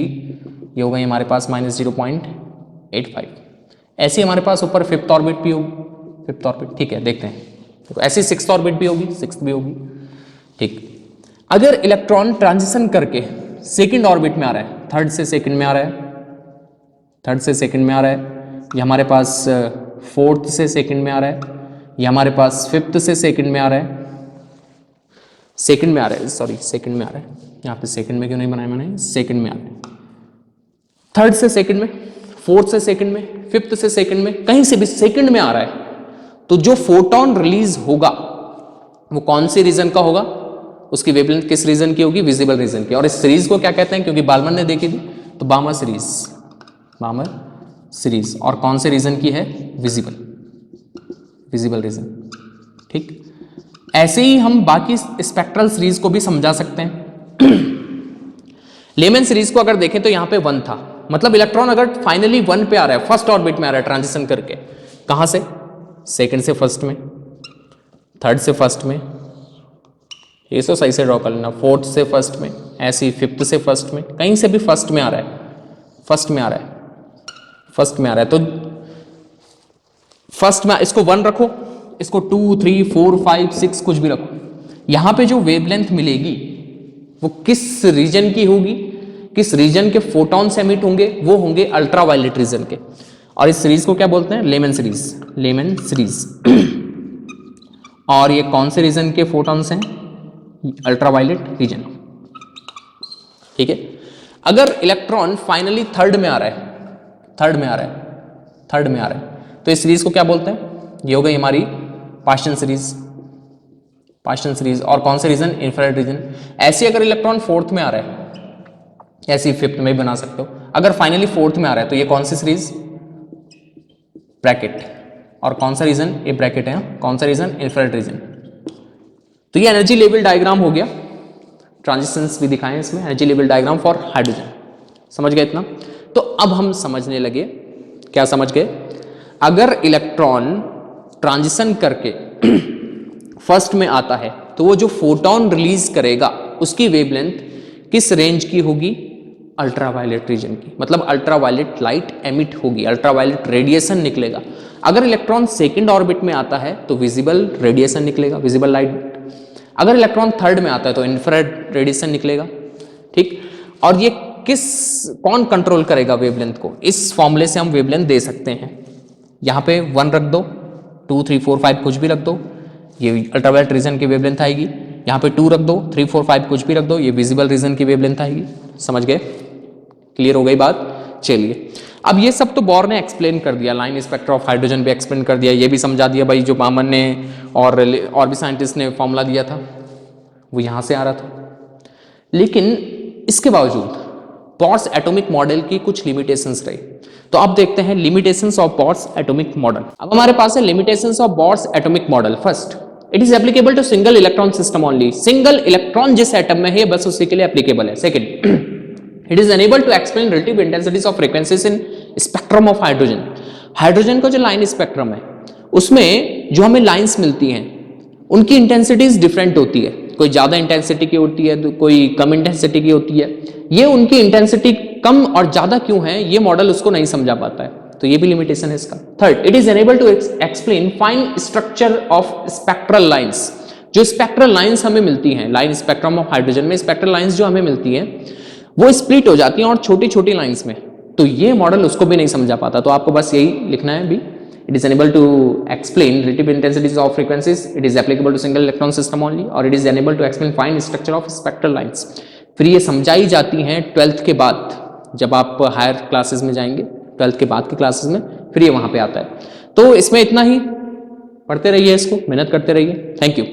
ये हो गई हमारे पास -0.85। ऐसे हमारे पास ऊपर फिफ्थ ऑर्बिट भी होगी, फिफ्थ ऑर्बिट, ठीक है, देखते हैं। तो ऐसी सिक्स्थ ऑर्बिट भी होगी, सिक्स्थ भी होगी, ठीक। अगर इलेक्ट्रॉन ट्रांजिशन करके सेकंड ऑर्बिट में आ रहा है, थर्ड से सेकंड में आ रहा है, थर्ड से सेकंड में आ रहा है, ये हमारे पास फोर्थ से सेकंड में आ रहा है, ये हमारे पास फिफ्थ से सेकंड में आ रहा है, सेकंड में आ रहा है, सॉरी सेकंड में आ रहा है, यहाँ पे सेकंड में क्यों नहीं बनाया मैंने, सेकंड में आ रहा है, थर्ड से सेकंड में, फोर्थ से सेकंड में, फिफ्थ से सेकंड में, कहीं से भी सेकंड में आ रहा है, तो जो फोटोन रिलीज होगा वो कौन सी रीजन का होगा, उसकी वेवलेंथ किस रीजन की होगी, विजिबल रीजन की। और इस सीरीज को क्या कहते हैं, क्योंकि बालमन ने देखी थी, तो बामर सीरीज, बामर सीरीज, और कौन से रीजन की है, विजिबल, विजिबल रीजन। ठीक, ऐसे ही हम बाकी स्पेक्ट्रल सीरीज को भी समझा सकते हैं। लेमन सीरीज को अगर देखें तो यहां पे 1 था, मतलब इलेक्ट्रॉन अगर फाइनली 1 पे आ रहा है, फर्स्ट ऑर्बिट में आ रहा है ट्रांजिशन करके, कहां से, सेकंड से फर्स्ट में, थर्ड से फर्स्ट में, ये तो सही से ड्रॉ कर लेना, फोर्थ से फर्स्ट में, ऐसे ही फिफ्थ से फर्स्ट में, कहीं से भी फर्स्ट में आ रहा है, फर्स्ट में आ रहा है, फर्स्ट में आ रहा है, तो फर्स्ट में इसको 1 रखो, इसको 2, 3, 4, 5, 6 कुछ भी रखो, यहां पे जो वेवलेंथ मिलेगी वो किस रीजन की होगी, किस रीजन के फोटॉन्स एमिट होंगे, वो होंगे अल्ट्रावायलेट रीजन के। और इस सीरीज को क्या बोलते हैं, लेमन सीरीज, लेमन सीरीज। और ये कौन से रीजन के फोटॉन्स हैं, अल्ट्रावायलेट रीजन। ठीक है, अगर इलेक्ट्रॉन फाइनली थर्ड में आ रहा है, थर्ड में आ रहा है, थर्ड में आ रहा है, तो इस सीरीज को क्या बोलते हैं, ये हो गई हमारी पास्टन सीरीज, पास्टन सीरीज। और कौन से रीजन, इंफ्रारेड रीजन। ऐसे अगर इलेक्ट्रॉन फोर्थ में आ रहा है, ऐसे ही फिफ्थ में भी बना सकते हो, अगर फाइनली फोर्थ में आ रहा है तो ये कौन सी सीरीज, ब्रैकेट। और कौन सा रीजन, ये ब्रैकेट है, कौन सा रीजन, इंफ्रारेड रीजन। तो ये एनर्जी लेवल डायग्राम हो गया, ट्रांजिशंस भी दिखाएं इसमें, energy level diagram for hydrogen. समझ गए इतना। तो अब हम समझने लगे, क्या समझ गए, अगर इलेक्ट्रॉन ट्रांजिशन करके फर्स्ट में आता है तो वो जो फोटोन रिलीज करेगा उसकी वेवलेंथ किस रेंज की होगी, अल्ट्रावायलेट रीजन की, मतलब अल्ट्रावायलेट लाइट एमिट होगी, अल्ट्रावायलेट रेडिएशन निकलेगा। अगर इलेक्ट्रॉन सेकंड ऑर्बिट में आता है तो विजिबल रेडिएशन निकलेगा, विजिबल लाइट। अगर इलेक्ट्रॉन थर्ड में आता है तो इंफ्रारेड रेडिएशन निकलेगा। ठीक, और ये कौन कंट्रोल करेगा वेवलेंथ को, इस फॉर्मूले से हम वेवलेंथ दे सकते हैं। यहां पे 1 रख दो, 2, 3, 4, 5 कुछ भी रख दो, ये अल्ट्रावायलेट रीजन की वेवलेंथ आएगी। यहाँ पे 2 रख दो, 3, 4, 5 कुछ भी रख दो, ये विजिबल रीजन की वेवलेंथ आएगी। समझ गए, क्लियर हो गई बात। चलिए, अब ये सब तो बोर ने एक्सप्लेन कर दिया, लाइन स्पेक्ट्रा ऑफ हाइड्रोजन भी एक्सप्लेन कर दिया, ये भी समझा दिया भाई, जो बामन ने और भी साइंटिस्ट ने फॉर्मूला दिया था वो यहाँ से आ रहा था। लेकिन इसके बावजूद बोर्स एटॉमिक मॉडल की कुछ लिमिटेशंस रही। तो अब देखते हैं limitations of Bohr's atomic model. अब हमारे पास है limitations of Bohr's atomic model. First, it is applicable to single electron system only, single electron जिस एटम में है बस उसी के लिए एप्लीकेबल है। Second, it is unable to explain relative intensities of frequencies in spectrum of hydrogen. Hydrogen का जो लाइन स्पेक्ट्रम है उसमें जो हमें लाइंस मिलती हैं उनकी इंटेंसिटीज डिफरेंट होती है, कोई ज्यादा इंटेंसिटी की होती है तो कोई कम इंटेंसिटी की होती है। ये उनकी इंटेंसिटी कम और ज्यादा क्यों है ये मॉडल उसको नहीं समझा पाता है, तो ये भी लिमिटेशन है इसका। Third, it is unable to explain fine structure of spectral lines. जो स्पेक्ट्रल लाइंस हमें मिलती हैं, लाइन स्पेक्ट्रम ऑफ हाइड्रोजन में स्पेक्ट्रल लाइंस जो हमें मिलती हैं वो स्प्लिट हो जाती हैं और छोटी छोटी लाइंस में, तो ये मॉडल उसको भी नहीं समझा पाता। तो आपको बस यही लिखना है भी, it is unable to explain relative intensities of frequencies, it is applicable to single electron system only, और it is unable to explain fine structure of spectral lines। फिर ये समझाई जाती हैं 12th के बाद, जब आप हायर क्लासेस में जाएंगे 12th के बाद की क्लासेस में, फिर ये वहां पे आता है। तो इसमें इतना ही, पढ़ते रहिए इसको, मेहनत करते रहिए। Thank you.